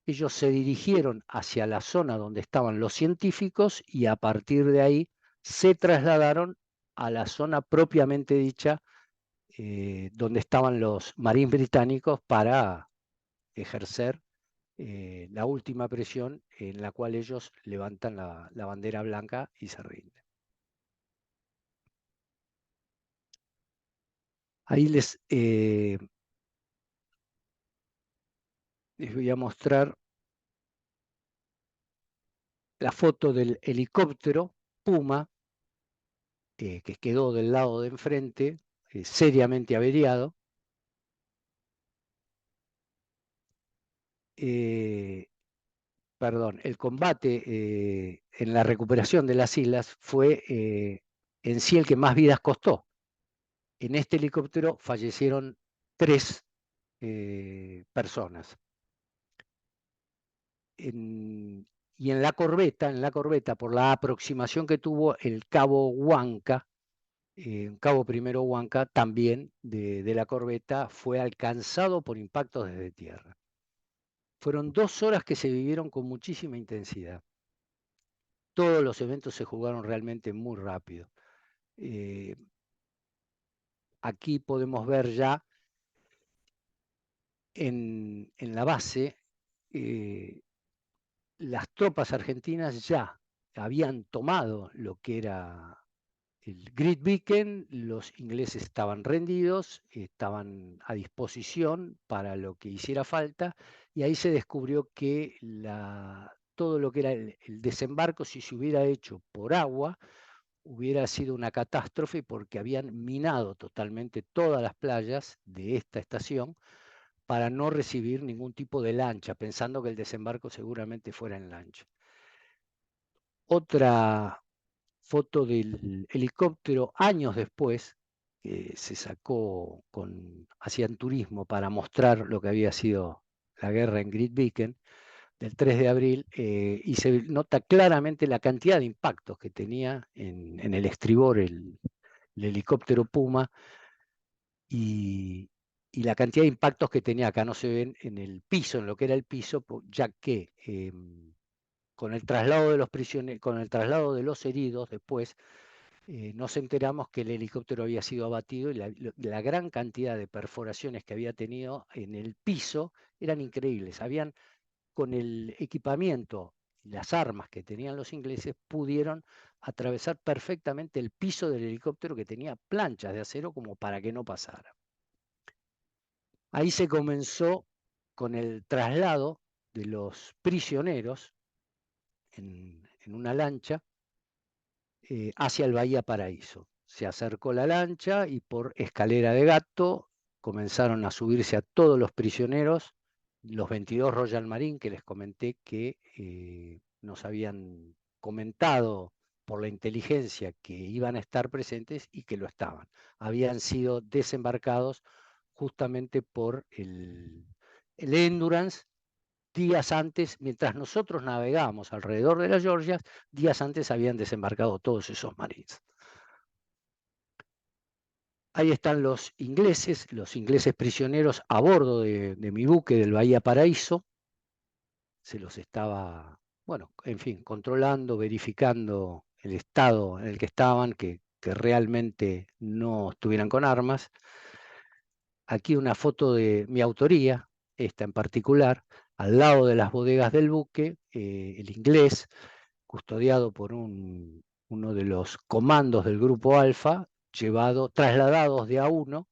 Ellos se dirigieron hacia la zona donde estaban los científicos y a partir de ahí se trasladaron a la zona propiamente dicha donde estaban los marines británicos para ejercer la última presión en la cual ellos levantan la bandera blanca y se rinden. Ahí les voy a mostrar la foto del helicóptero Puma, que quedó del lado de enfrente, seriamente averiado. Perdón, el combate en la recuperación de las islas fue en sí el que más vidas costó. En este helicóptero fallecieron 3 personas. Y en la corbeta, por la aproximación que tuvo el cabo Huanca, cabo primero Huanca, también de la corbeta, fue alcanzado por impactos desde tierra. Fueron 2 horas que se vivieron con muchísima intensidad. Todos los eventos se jugaron realmente muy rápido. Aquí podemos ver ya en la base, las tropas argentinas ya habían tomado lo que era el Great Beacon, los ingleses estaban rendidos, estaban a disposición para lo que hiciera falta, y ahí se descubrió que todo lo que era el desembarco, si se hubiera hecho por agua, hubiera sido una catástrofe porque habían minado totalmente todas las playas de esta estación para no recibir ningún tipo de lancha, pensando que el desembarco seguramente fuera en lancha. Otra foto del helicóptero años después, que se sacó hacían turismo para mostrar lo que había sido la guerra en Great Beacon, del 3 de abril, y se nota claramente la cantidad de impactos que tenía en el estribor el helicóptero Puma, y la cantidad de impactos que tenía, acá no se ven, en el piso, en lo que era el piso, ya que con el traslado de los prisioneros, con el traslado de los heridos después, nos enteramos que el helicóptero había sido abatido y la gran cantidad de perforaciones que había tenido en el piso eran increíbles. Con el equipamiento y las armas que tenían los ingleses, pudieron atravesar perfectamente el piso del helicóptero, que tenía planchas de acero como para que no pasara. Ahí se comenzó con el traslado de los prisioneros en una lancha hacia el Bahía Paraíso. Se acercó la lancha y por escalera de gato comenzaron a subirse a todos los prisioneros, los 22 Royal Marine que les comenté que nos habían comentado por la inteligencia que iban a estar presentes y que lo estaban. Habían sido desembarcados justamente por el Endurance días antes, mientras nosotros navegábamos alrededor de las Georgias, días antes habían desembarcado todos esos marines. Ahí están los ingleses prisioneros a bordo de mi buque del Bahía Paraíso. Se los estaba, bueno, en fin, controlando, verificando el estado en el que estaban, que realmente no estuvieran con armas. Aquí una foto de mi autoría, esta en particular, al lado de las bodegas del buque, el inglés, custodiado por uno de los comandos del grupo Alfa, trasladados de A1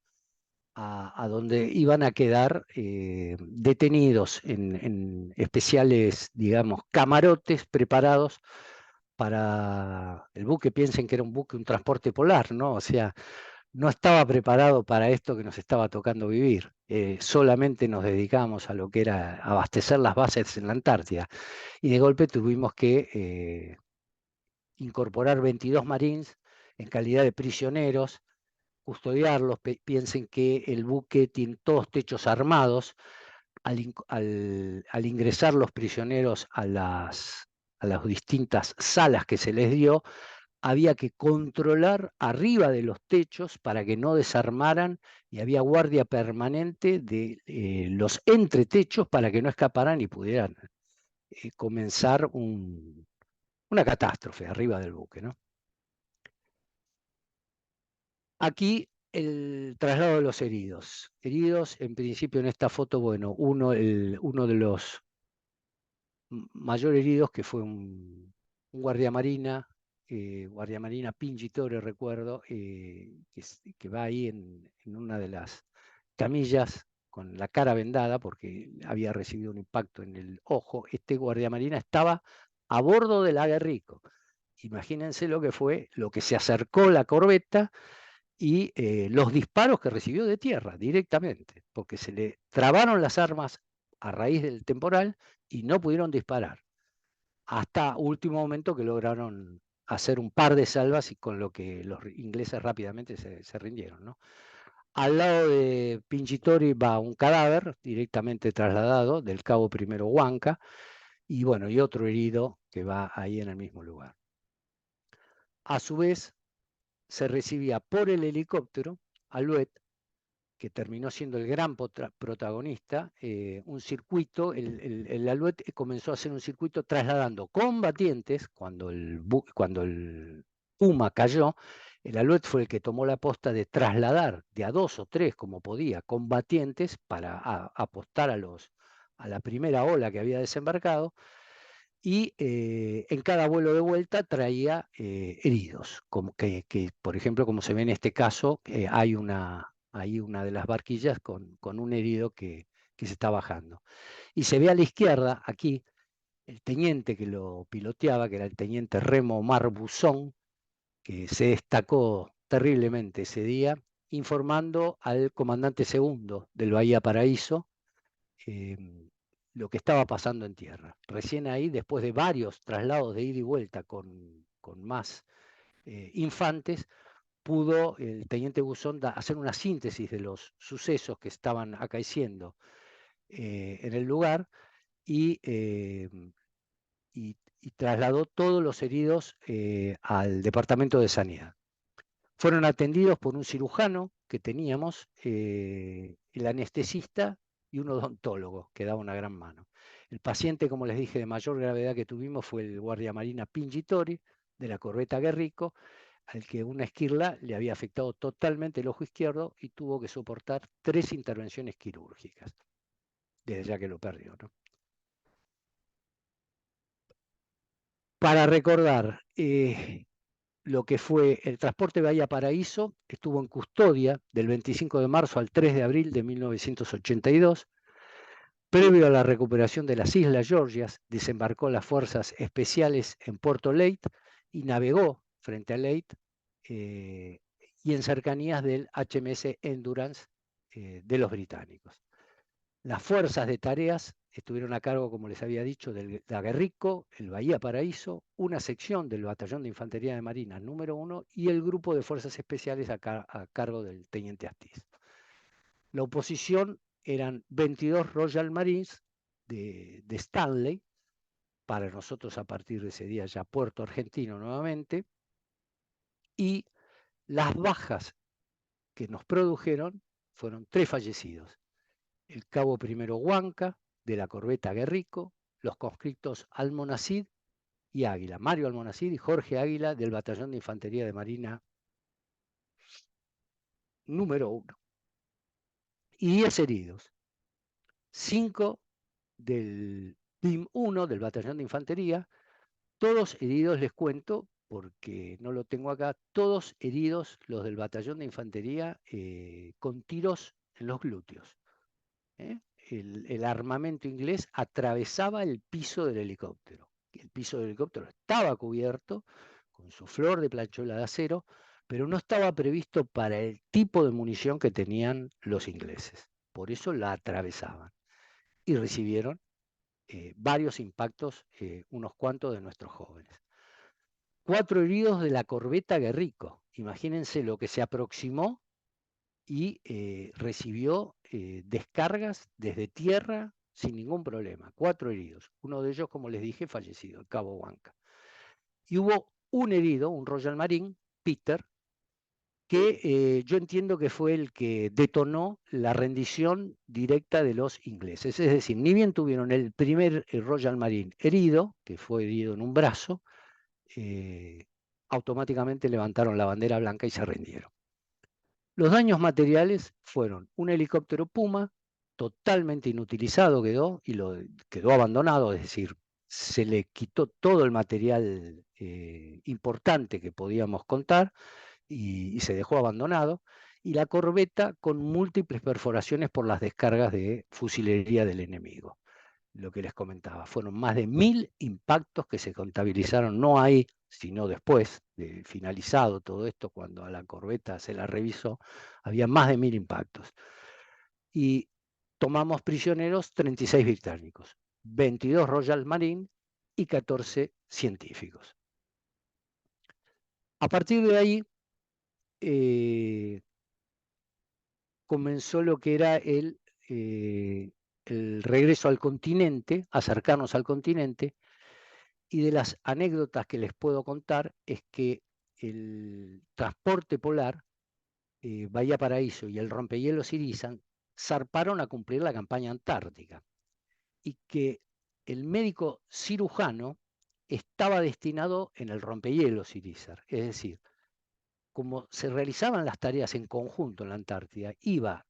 a donde iban a quedar detenidos en especiales, digamos, camarotes preparados para el buque. Piensen que era un buque, un transporte polar, ¿no? O sea, no estaba preparado para esto que nos estaba tocando vivir. Solamente nos dedicábamos a lo que era abastecer las bases en la Antártida. Y de golpe tuvimos que incorporar 22 marines en calidad de prisioneros, custodiarlos. Piensen que el buque tiene todos techos armados. Al ingresar los prisioneros a las distintas salas que se les dio, había que controlar arriba de los techos para que no desarmaran, y había guardia permanente de los entretechos para que no escaparan y pudieran comenzar una catástrofe arriba del buque, ¿no? Aquí el traslado de los heridos. Heridos, en principio en esta foto, bueno, uno de los mayor heridos, que fue un guardiamarina, Pingitore, recuerdo, que va ahí en una de las camillas con la cara vendada porque había recibido un impacto en el ojo. Este guardiamarina estaba a bordo del Aguerrico. Imagínense lo que fue, lo que se acercó la corbeta y los disparos que recibió de tierra directamente, porque se le trabaron las armas a raíz del temporal y no pudieron disparar. Hasta último momento que lograron hacer un par de salvas y con lo que los ingleses rápidamente se rindieron, ¿no? Al lado de Pinchitori va un cadáver directamente trasladado del cabo primero Huanca, y bueno, y otro herido que va ahí en el mismo lugar. A su vez, se recibía por el helicóptero Alouette, que terminó siendo el gran protagonista, un circuito. El Alouette comenzó a hacer un circuito trasladando combatientes. Cuando el Puma cayó, el Alouette fue el que tomó la posta de trasladar de a 2 o 3, como podía, combatientes para apostar a la primera ola que había desembarcado, y en cada vuelo de vuelta traía heridos, como que, por ejemplo, como se ve en este caso, hay una de las barquillas con un herido que se está bajando. Y se ve a la izquierda, aquí, el teniente que lo piloteaba, que era el teniente Remo Marbuzón, que se destacó terriblemente ese día, informando al comandante segundo del Bahía Paraíso lo que estaba pasando en tierra. Recién ahí, después de varios traslados de ida y vuelta con más infantes, pudo el teniente Buzón hacer una síntesis de los sucesos que estaban acaeciendo en el lugar, y trasladó todos los heridos al Departamento de Sanidad. Fueron atendidos por un cirujano que teníamos, el anestesista y un odontólogo que daba una gran mano. El paciente, como les dije, de mayor gravedad que tuvimos fue el guardiamarina Pinchitori, de la corbeta Guerrico, al que una esquirla le había afectado totalmente el ojo izquierdo y tuvo que soportar 3 intervenciones quirúrgicas, desde ya que lo perdió, ¿no? Para recordar, lo que fue el transporte Bahía Paraíso, estuvo en custodia del 25 de marzo al 3 de abril de 1982. Previo a la recuperación de las Islas Georgias, desembarcó las fuerzas especiales en Puerto Leyte y navegó frente a Leyte y en cercanías del HMS Endurance de los británicos. Las fuerzas de tareas estuvieron a cargo, como les había dicho, del Aguerrico, el Bahía Paraíso, una sección del Batallón de Infantería de Marina número 1 y el grupo de fuerzas especiales a cargo del teniente Astiz. La oposición eran 22 Royal Marines de Stanley, para nosotros a partir de ese día ya Puerto Argentino nuevamente, y las bajas que nos produjeron fueron 3 fallecidos. El cabo primero Huanca, de la corbeta Guerrico, los conscriptos Almonacid y Águila, Mario Almonacid y Jorge Águila, del Batallón de Infantería de Marina número 1. Y 10 heridos. 5 del Team 1 del Batallón de Infantería, todos heridos, les cuento, porque no lo tengo acá, todos heridos los del Batallón de Infantería con tiros en los glúteos. El armamento inglés atravesaba el piso del helicóptero. El piso del helicóptero estaba cubierto con su flor de planchola de acero, pero no estaba previsto para el tipo de munición que tenían los ingleses. Por eso la atravesaban y recibieron varios impactos, unos cuantos de nuestros jóvenes. 4 heridos de la corbeta Guerrico. Imagínense lo que se aproximó y recibió descargas desde tierra sin ningún problema. 4 heridos. Uno de ellos, como les dije, fallecido, el cabo Huanca. Y hubo un herido, un Royal Marine, Peter, que yo entiendo que fue el que detonó la rendición directa de los ingleses. Es decir, ni bien tuvieron el primer Royal Marine herido, que fue herido en un brazo, automáticamente levantaron la bandera blanca y se rindieron. Los daños materiales fueron un helicóptero Puma, totalmente inutilizado quedó, y quedó abandonado, es decir, se le quitó todo el material importante que podíamos contar, y se dejó abandonado, y la corbeta con múltiples perforaciones por las descargas de fusilería del enemigo. Lo que les comentaba, fueron más de 1000 impactos que se contabilizaron, no ahí, sino después de finalizado todo esto, cuando a la corbeta se la revisó, había más de 1000 impactos. Y tomamos prisioneros 36 británicos, 22 Royal Marine y 14 científicos. A partir de ahí, comenzó lo que era el regreso al continente, acercarnos al continente, y de las anécdotas que les puedo contar es que el transporte polar, Bahía Paraíso y el rompehielos Irizar, zarparon a cumplir la campaña antártica, y que el médico cirujano estaba destinado en el rompehielos Irizar, es decir, como se realizaban las tareas en conjunto en la Antártida, iba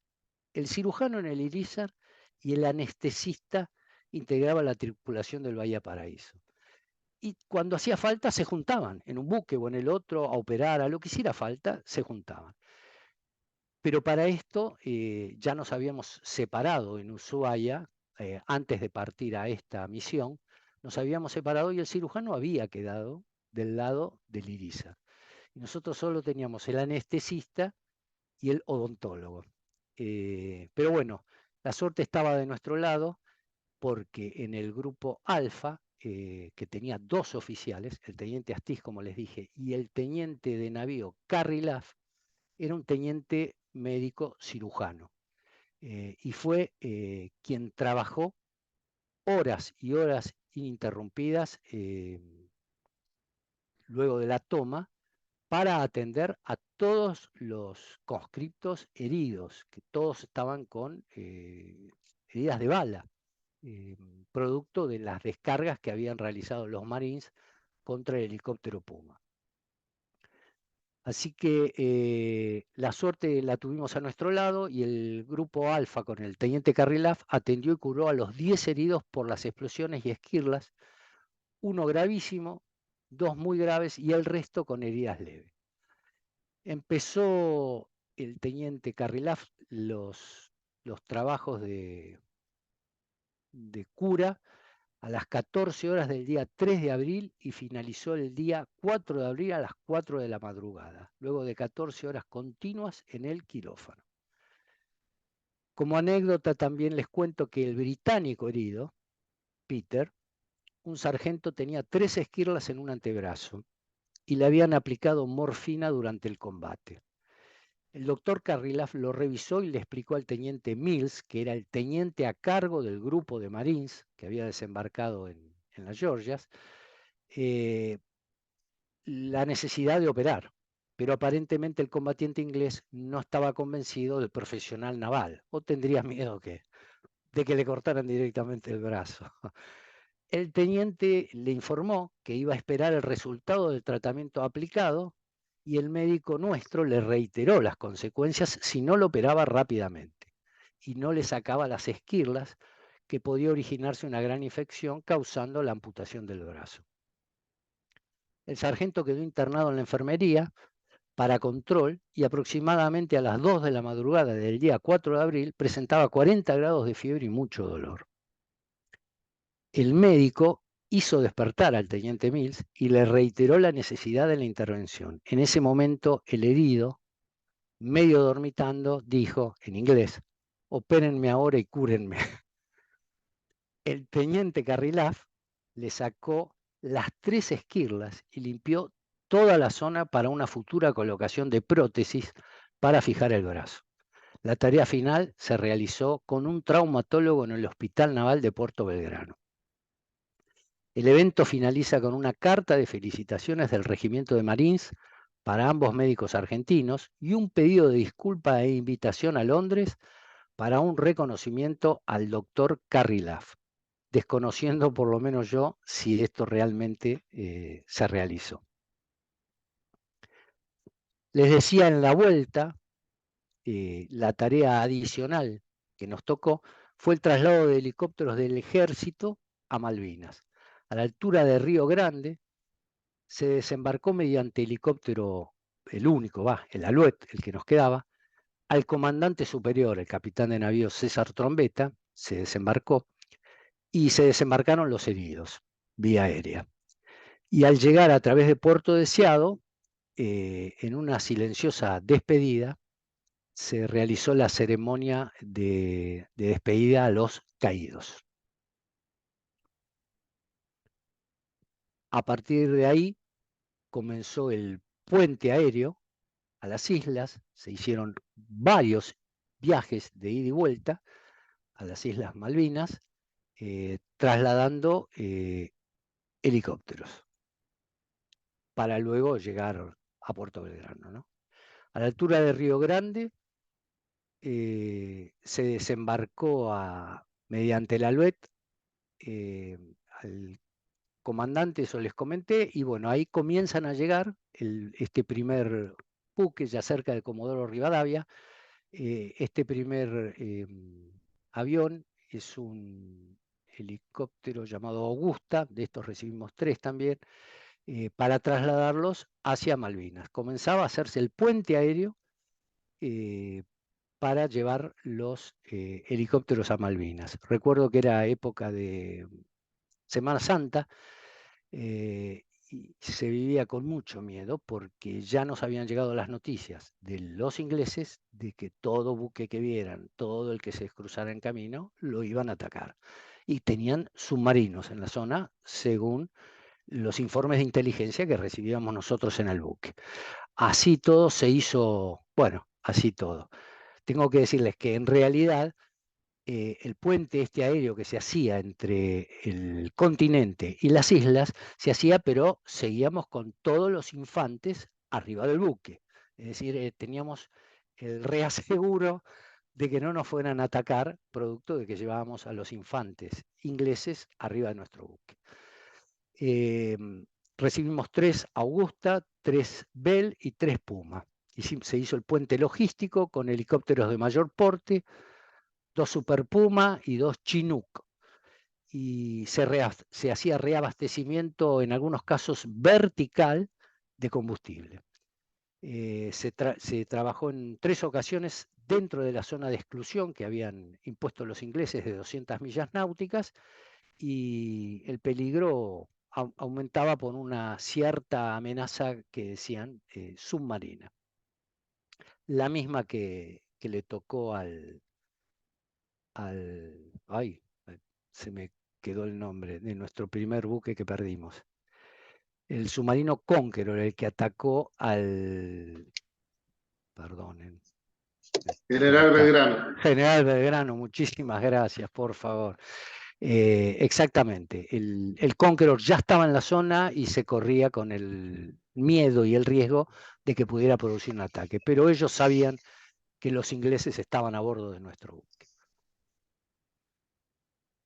el cirujano en el Irizar y el anestesista integraba la tripulación del Bahía Paraíso. Y cuando hacía falta se juntaban en un buque o en el otro a operar, a lo que hiciera falta, se juntaban. Pero para esto ya nos habíamos separado en Ushuaia, antes de partir a esta misión, nos habíamos separado y el cirujano había quedado del lado del Irizar. Y nosotros solo teníamos el anestesista y el odontólogo. Pero bueno, la suerte estaba de nuestro lado, porque en el grupo Alfa, que tenía 2 oficiales, el teniente Astiz, como les dije, y el teniente de navío Carrilaf, era un teniente médico cirujano. Y fue quien trabajó horas y horas ininterrumpidas luego de la toma, para atender a todos los conscriptos heridos, que todos estaban con heridas de bala, producto de las descargas que habían realizado los Marines contra el helicóptero Puma. Así que la suerte la tuvimos a nuestro lado, y el grupo Alfa con el teniente Carrilaf atendió y curó a los 10 heridos por las explosiones y esquirlas, 1 gravísimo, 2 muy graves y el resto con heridas leves. Empezó el teniente Carrilaf los trabajos de cura a las 14 horas del día 3 de abril y finalizó el día 4 de abril a las 4 de la madrugada, luego de 14 horas continuas en el quirófano. Como anécdota también les cuento que el británico herido, Peter, un sargento, tenía 3 esquirlas en un antebrazo y le habían aplicado morfina durante el combate. El doctor Carrilaf lo revisó y le explicó al teniente Mills, que era el teniente a cargo del grupo de Marines que había desembarcado en las Georgias, la necesidad de operar. Pero aparentemente el combatiente inglés no estaba convencido del profesional naval, o tendría miedo de que le cortaran directamente el brazo. El teniente le informó que iba a esperar el resultado del tratamiento aplicado, y el médico nuestro le reiteró las consecuencias si no lo operaba rápidamente y no le sacaba las esquirlas, que podía originarse una gran infección causando la amputación del brazo. El sargento quedó internado en la enfermería para control y aproximadamente a las 2 de la madrugada del día 4 de abril presentaba 40 grados de fiebre y mucho dolor. El médico hizo despertar al teniente Mills y le reiteró la necesidad de la intervención. En ese momento el herido, medio dormitando, dijo en inglés: opérenme ahora y cúrenme. El teniente Carrilaf le sacó las 3 esquirlas y limpió toda la zona para una futura colocación de prótesis para fijar el brazo. La tarea final se realizó con un traumatólogo en el Hospital Naval de Puerto Belgrano. El evento finaliza con una carta de felicitaciones del Regimiento de Marines para ambos médicos argentinos y un pedido de disculpa e invitación a Londres para un reconocimiento al doctor Carrilaf, desconociendo por lo menos yo si esto realmente se realizó. Les decía en la vuelta, la tarea adicional que nos tocó fue el traslado de helicópteros del ejército a Malvinas. A la altura de Río Grande se desembarcó mediante helicóptero, el único, el Alouette, el que nos quedaba, al comandante superior, el capitán de navío César Trombetta, se desembarcó y se desembarcaron los heridos vía aérea. Y al llegar a través de Puerto Deseado, en una silenciosa despedida, se realizó la ceremonia de despedida a los caídos. A partir de ahí comenzó el puente aéreo a las islas, se hicieron varios viajes de ida y vuelta a las Islas Malvinas, trasladando helicópteros para luego llegar a Puerto Belgrano, ¿no? A la altura de Río Grande se desembarcó mediante el Alouette al comandante, eso les comenté, y bueno, ahí comienzan a llegar este primer buque ya cerca de Comodoro Rivadavia. Este primer avión es un helicóptero llamado Augusta, de estos recibimos 3 también, para trasladarlos hacia Malvinas. Comenzaba a hacerse el puente aéreo para llevar los helicópteros a Malvinas. Recuerdo que era época de Semana Santa, y se vivía con mucho miedo porque ya nos habían llegado las noticias de los ingleses de que todo buque que vieran, todo el que se cruzara en camino, lo iban a atacar. Y tenían submarinos en la zona, según los informes de inteligencia que recibíamos nosotros en el buque. Así todo se hizo, bueno, así todo. Tengo que decirles que en realidad el puente este aéreo que se hacía entre el continente y las islas, se hacía, pero seguíamos con todos los infantes arriba del buque. Es decir, teníamos el reaseguro de que no nos fueran a atacar, producto de que llevábamos a los infantes ingleses arriba de nuestro buque. Recibimos 3 Augusta, 3 Bell y 3 Puma. Y se hizo el puente logístico con helicópteros de mayor porte, 2 Super Puma y 2 Chinook. Y se hacía reabastecimiento, en algunos casos vertical, de combustible. Se trabajó en 3 ocasiones dentro de la zona de exclusión que habían impuesto los ingleses de 200 millas náuticas, y el peligro aumentaba por una cierta amenaza que decían submarina. La misma que le tocó ay, se me quedó el nombre de nuestro primer buque que perdimos. El submarino Conqueror, el que atacó perdonen. General Belgrano. General Belgrano, muchísimas gracias, por favor. Exactamente, el Conqueror ya estaba en la zona y se corría con el miedo y el riesgo de que pudiera producir un ataque, pero ellos sabían que los ingleses estaban a bordo de nuestro buque.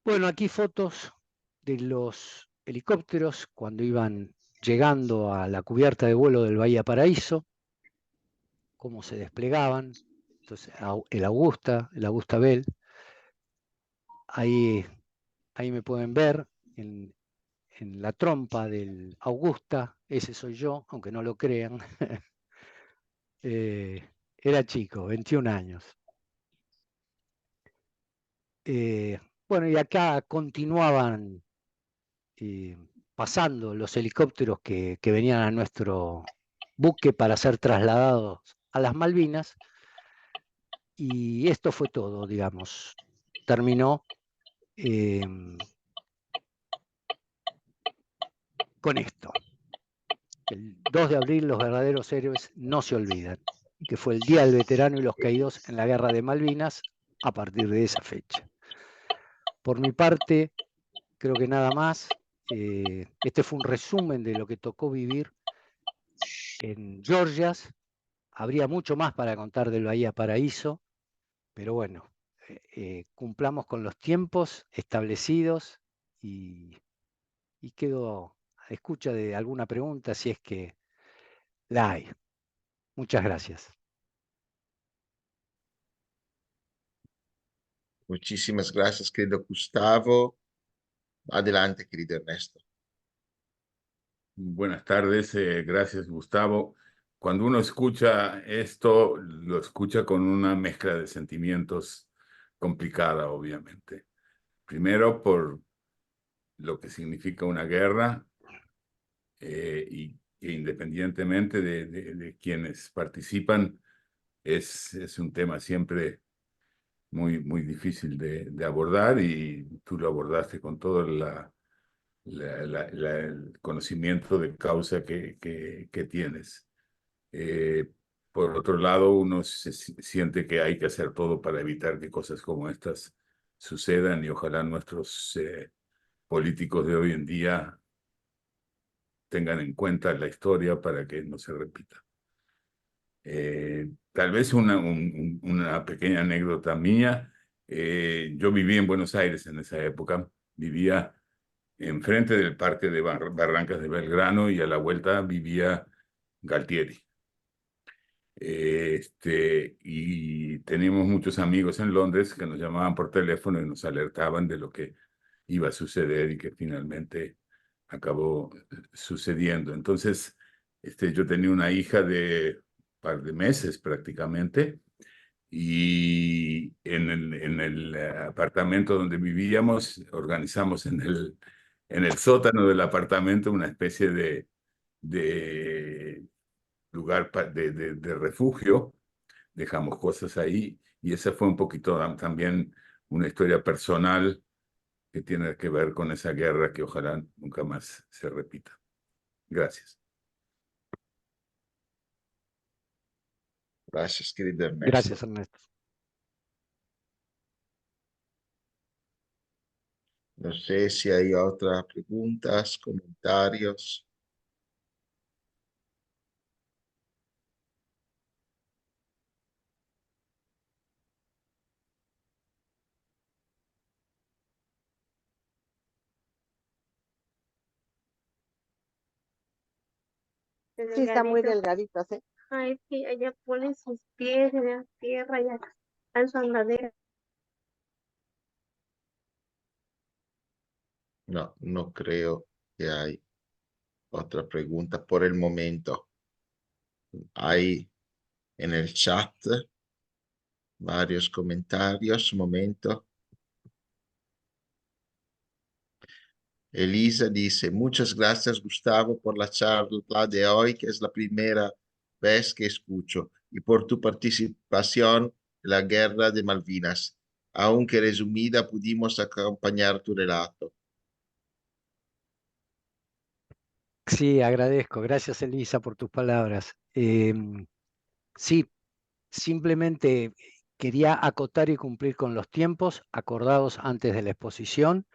Bueno, aquí fotos de los helicópteros cuando iban llegando a la cubierta de vuelo del Bahía Paraíso, cómo se desplegaban. Entonces, el Augusta Bell, ahí ahí me pueden ver en la trompa del Augusta, ese soy yo, aunque no lo crean. Era chico, 21 años. Bueno, y acá continuaban pasando los helicópteros que venían a nuestro buque para ser trasladados a las Malvinas, y esto fue todo, digamos. Terminó con esto. El 2 de abril los verdaderos héroes no se olvidan, y que fue el Día del Veterano y los Caídos en la Guerra de Malvinas a partir de esa fecha. Por mi parte, creo que nada más. Este fue un resumen de lo que tocó vivir en Georgias. Habría mucho más para contar del Bahía Paraíso, pero bueno, cumplamos con los tiempos establecidos y quedo a la escucha de alguna pregunta si es que la hay. Muchas gracias. Muchísimas gracias, querido Gustavo. Adelante, querido Ernesto. Buenas tardes, gracias Gustavo. Cuando uno escucha esto, lo escucha con una mezcla de sentimientos complicada, obviamente. Primero por lo que significa una guerra y que independientemente de quienes participan, es un tema siempre muy difícil de abordar, y tú lo abordaste con todo el conocimiento de causa que tienes. Por otro lado, uno siente que hay que hacer todo para evitar que cosas como estas sucedan, y ojalá nuestros políticos de hoy en día tengan en cuenta la historia para que no se repita. Tal vez una pequeña anécdota mía. Yo viví en Buenos Aires en esa época, vivía enfrente del Parque de Barrancas de Belgrano, y a la vuelta vivía Galtieri. Y teníamos muchos amigos en Londres que nos llamaban por teléfono y nos alertaban de lo que iba a suceder y que finalmente acabó sucediendo. Entonces, yo tenía una hija de un par de meses prácticamente, y en el apartamento donde vivíamos organizamos en el sótano del apartamento una especie de lugar de refugio. Dejamos cosas ahí, y esa fue un poquito también una historia personal que tiene que ver con esa guerra que ojalá nunca más se repita. Gracias. Gracias, querido Ernesto. Gracias, Ernesto. No sé si hay otras preguntas, comentarios. Sí, está muy delgadito, ¿sí? Ay, que ella pone sus pies en la tierra y en su andadera. No, no creo que hay otra pregunta por el momento. Hay en el chat varios comentarios. Un momento. Elisa dice, muchas gracias Gustavo por la charla de hoy, que es la primera vez que escucho, y por tu participación en la guerra de Malvinas. Aunque resumida, pudimos acompañar tu relato. Sí, agradezco. Gracias, Elisa, por tus palabras. Sí, simplemente quería acotar y cumplir con los tiempos acordados antes de la exposición,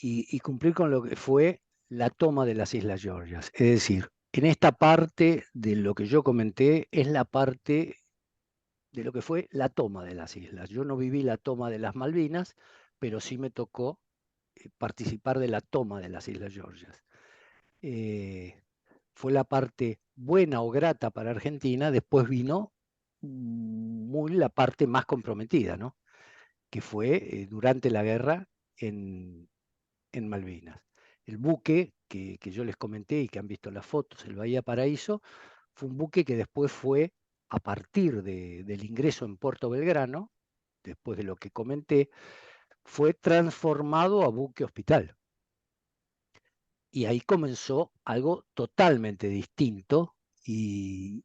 y cumplir con lo que fue la toma de las Islas Georgias. Es decir, en esta parte de lo que yo comenté es la parte de lo que fue la toma de las islas. Yo no viví la toma de las Malvinas, pero sí me tocó participar de la toma de las Islas Georgias. Fue la parte buena o grata para Argentina. Después vino la parte más comprometida, ¿no? Que fue durante la guerra en en Malvinas. El buque que yo les comenté y que han visto en las fotos, el Bahía Paraíso, fue un buque que después fue, a partir del ingreso en Puerto Belgrano, después de lo que comenté, fue transformado a buque hospital. Y ahí comenzó algo totalmente distinto y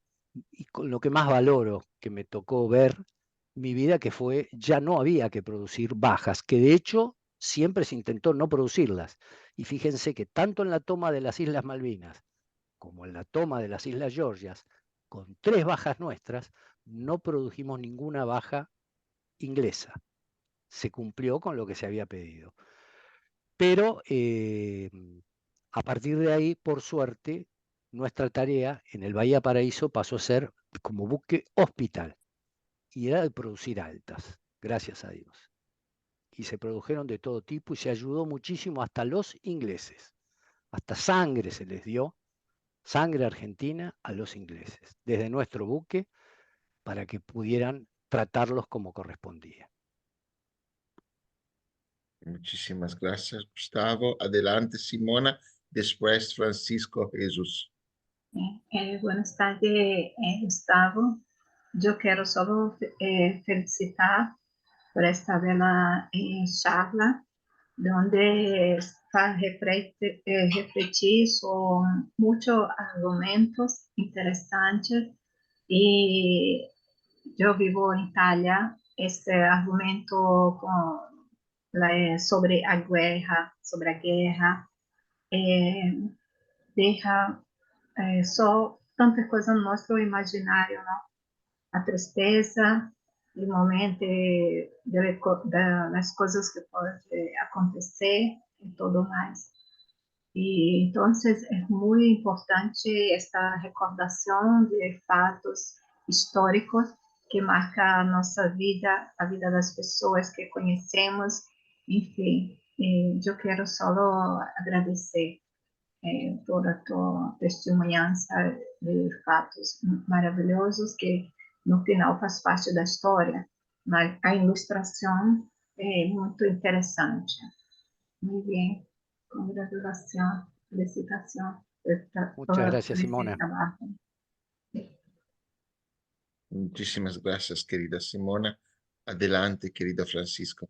con lo que más valoro que me tocó ver mi vida, que fue, ya no había que producir bajas, que de hecho siempre se intentó no producirlas. Y fíjense que tanto en la toma de las Islas Malvinas como en la toma de las Islas Georgias, con 3 bajas nuestras, no produjimos ninguna baja inglesa. Se cumplió con lo que se había pedido. Pero a partir de ahí, por suerte, nuestra tarea en el Bahía Paraíso pasó a ser como buque hospital. Y era de producir altas, gracias a Dios. Y se produjeron de todo tipo y se ayudó muchísimo hasta los ingleses. Hasta sangre se les dio, sangre argentina a los ingleses, desde nuestro buque, para que pudieran tratarlos como correspondía. Muchísimas gracias, Gustavo. Adelante, Simona. Después, Francisco Jesús. Buenas tardes, Gustavo. Yo quiero solo felicitar por esta bella charla, donde está refletir sobre muchos argumentos interesantes. Y yo vivo en Italia, este argumento sobre la guerra, deja só tantas coisas no nosso imaginário, não? A tristeza, o momento das coisas que podem acontecer e tudo mais. E então é muito importante esta recordação de fatos históricos que marcam a nossa vida, a vida das pessoas que conhecemos, enfim. Eu quero só agradecer por a tua testemunhança de fatos maravilhosos que no final faz parte da história, mas a ilustração é muito interessante. Muito bem, congratulação, felicitação. Muchas gracias, Simona. Muchísimas gracias, querida Simona. Adelante, querido Francisco.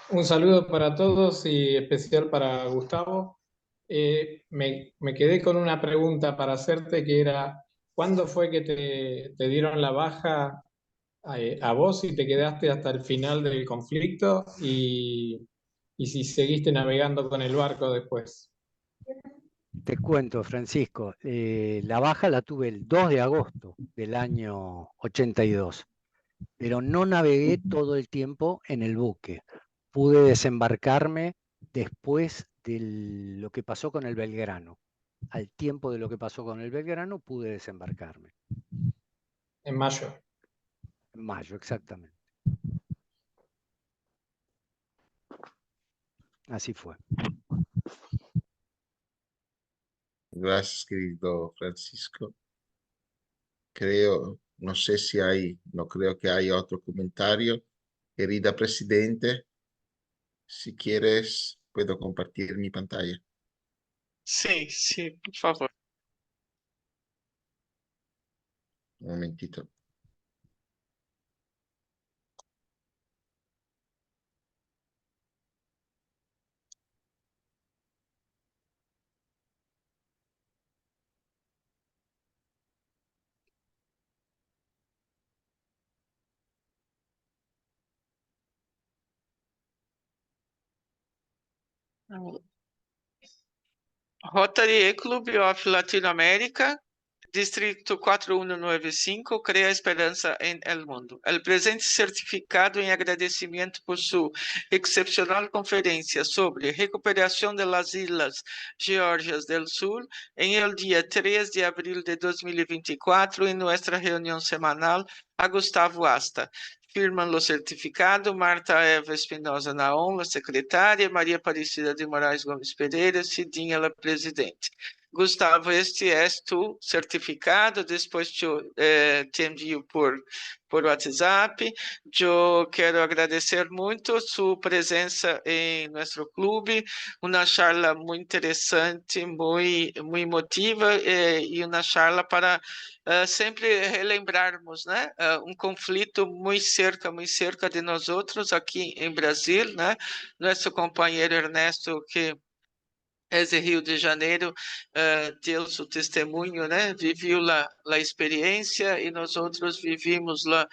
Un saludo para todos y especial para Gustavo. Me quedé con una pregunta para hacerte, que era, ¿cuándo fue que te dieron la baja a vos y te quedaste hasta el final del conflicto? Y si seguiste navegando con el barco después. Te cuento, Francisco, la baja la tuve el 2 de agosto del año 82, pero no navegué todo el tiempo en el buque. Pude desembarcarme después de lo que pasó con el Belgrano. Al tiempo de lo que pasó con el Belgrano, pude desembarcarme. En mayo. En mayo, exactamente. Así fue. Gracias, querido Francisco. No sé si no creo que haya otro comentario. Querida Presidente, si quieres, puedo compartir mi pantalla. Sí, sí, por favor. Un momentito. Rotary Club of Latinoamérica, Distrito 4195, crea esperanza en el mundo. El presente certificado en agradecimiento por su excepcional conferencia sobre recuperación de las Islas Georgias del Sur en el día 3 de abril de 2024 en nuestra reunión semanal a Gustavo Asta. Firman lo certificado Marta Eva Espinosa Naon, la secretaria, Maria Aparecida de Moraes Gomes Pereira, Cidinha, la presidente. Gustavo, este é tu certificado, depois te envio por WhatsApp. Eu quero agradecer muito sua presença em nosso clube, uma charla muito interessante, muito emotiva e uma charla para sempre relembrarmos, né, um conflito muito cerca de nós outros aqui em Brasil, né? Nosso companheiro Ernesto, que é de Rio de Janeiro, deu seu testemunho, né? Viveu lá a experiência e nós outros vivimos lá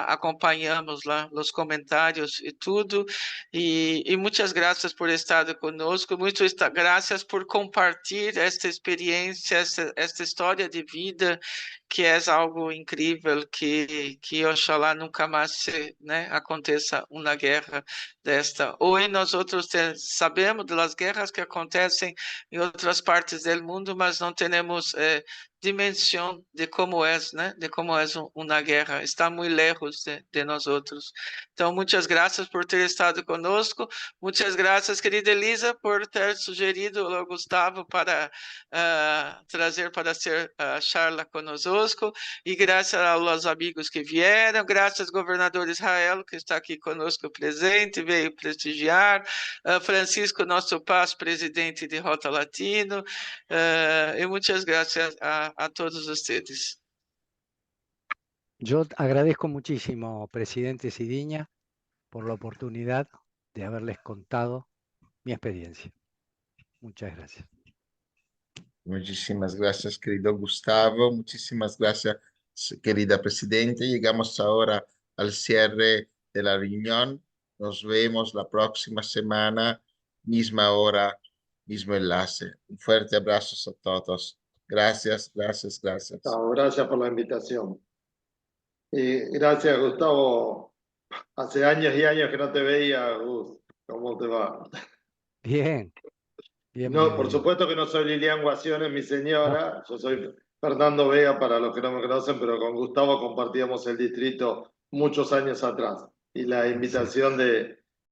acompanhamos lá os comentários e tudo, e muitas graças por estar conosco, muitas graças por compartilhar esta experiência, esta história de vida, que é algo incrível, que oxalá nunca mais né, aconteça uma guerra desta. Hoje nós outros sabemos das guerras que acontecem em outras partes do mundo, mas não temos dimensão de como é, né? De como é uma guerra. Está muito lejos de nós outros. Então, muitas graças por ter estado conosco. Muitas graças, querida Elisa, por ter sugerido ao Gustavo para trazer para ser a charla conosco. E graças aos amigos que vieram, graças ao governador Israel, que está aqui conosco presente, veio prestigiar, Francisco, nosso presidente de Rota Latino, e muitas graças a todos ustedes. Yo agradezco muchísimo, presidente Sidiña, por la oportunidad de haberles contado mi experiencia. Muchas gracias. Muchísimas gracias, querido Gustavo. Muchísimas gracias, querida Presidente. Llegamos ahora al cierre de la reunión. Nos vemos la próxima semana, misma hora, mismo enlace. Un fuerte abrazo a todos. Gracias, gracias, gracias. Gracias por la invitación. Y gracias, Gustavo. Hace años y años que no te veía, Gus. ¿Cómo te va? Bien. Bien, No, bien, por bien. supuesto que no soy Lilian Guasiones, mi señora. Yo soy Fernando Vega, para los que no me conocen, pero con Gustavo compartíamos el distrito muchos años atrás. Y la invitación de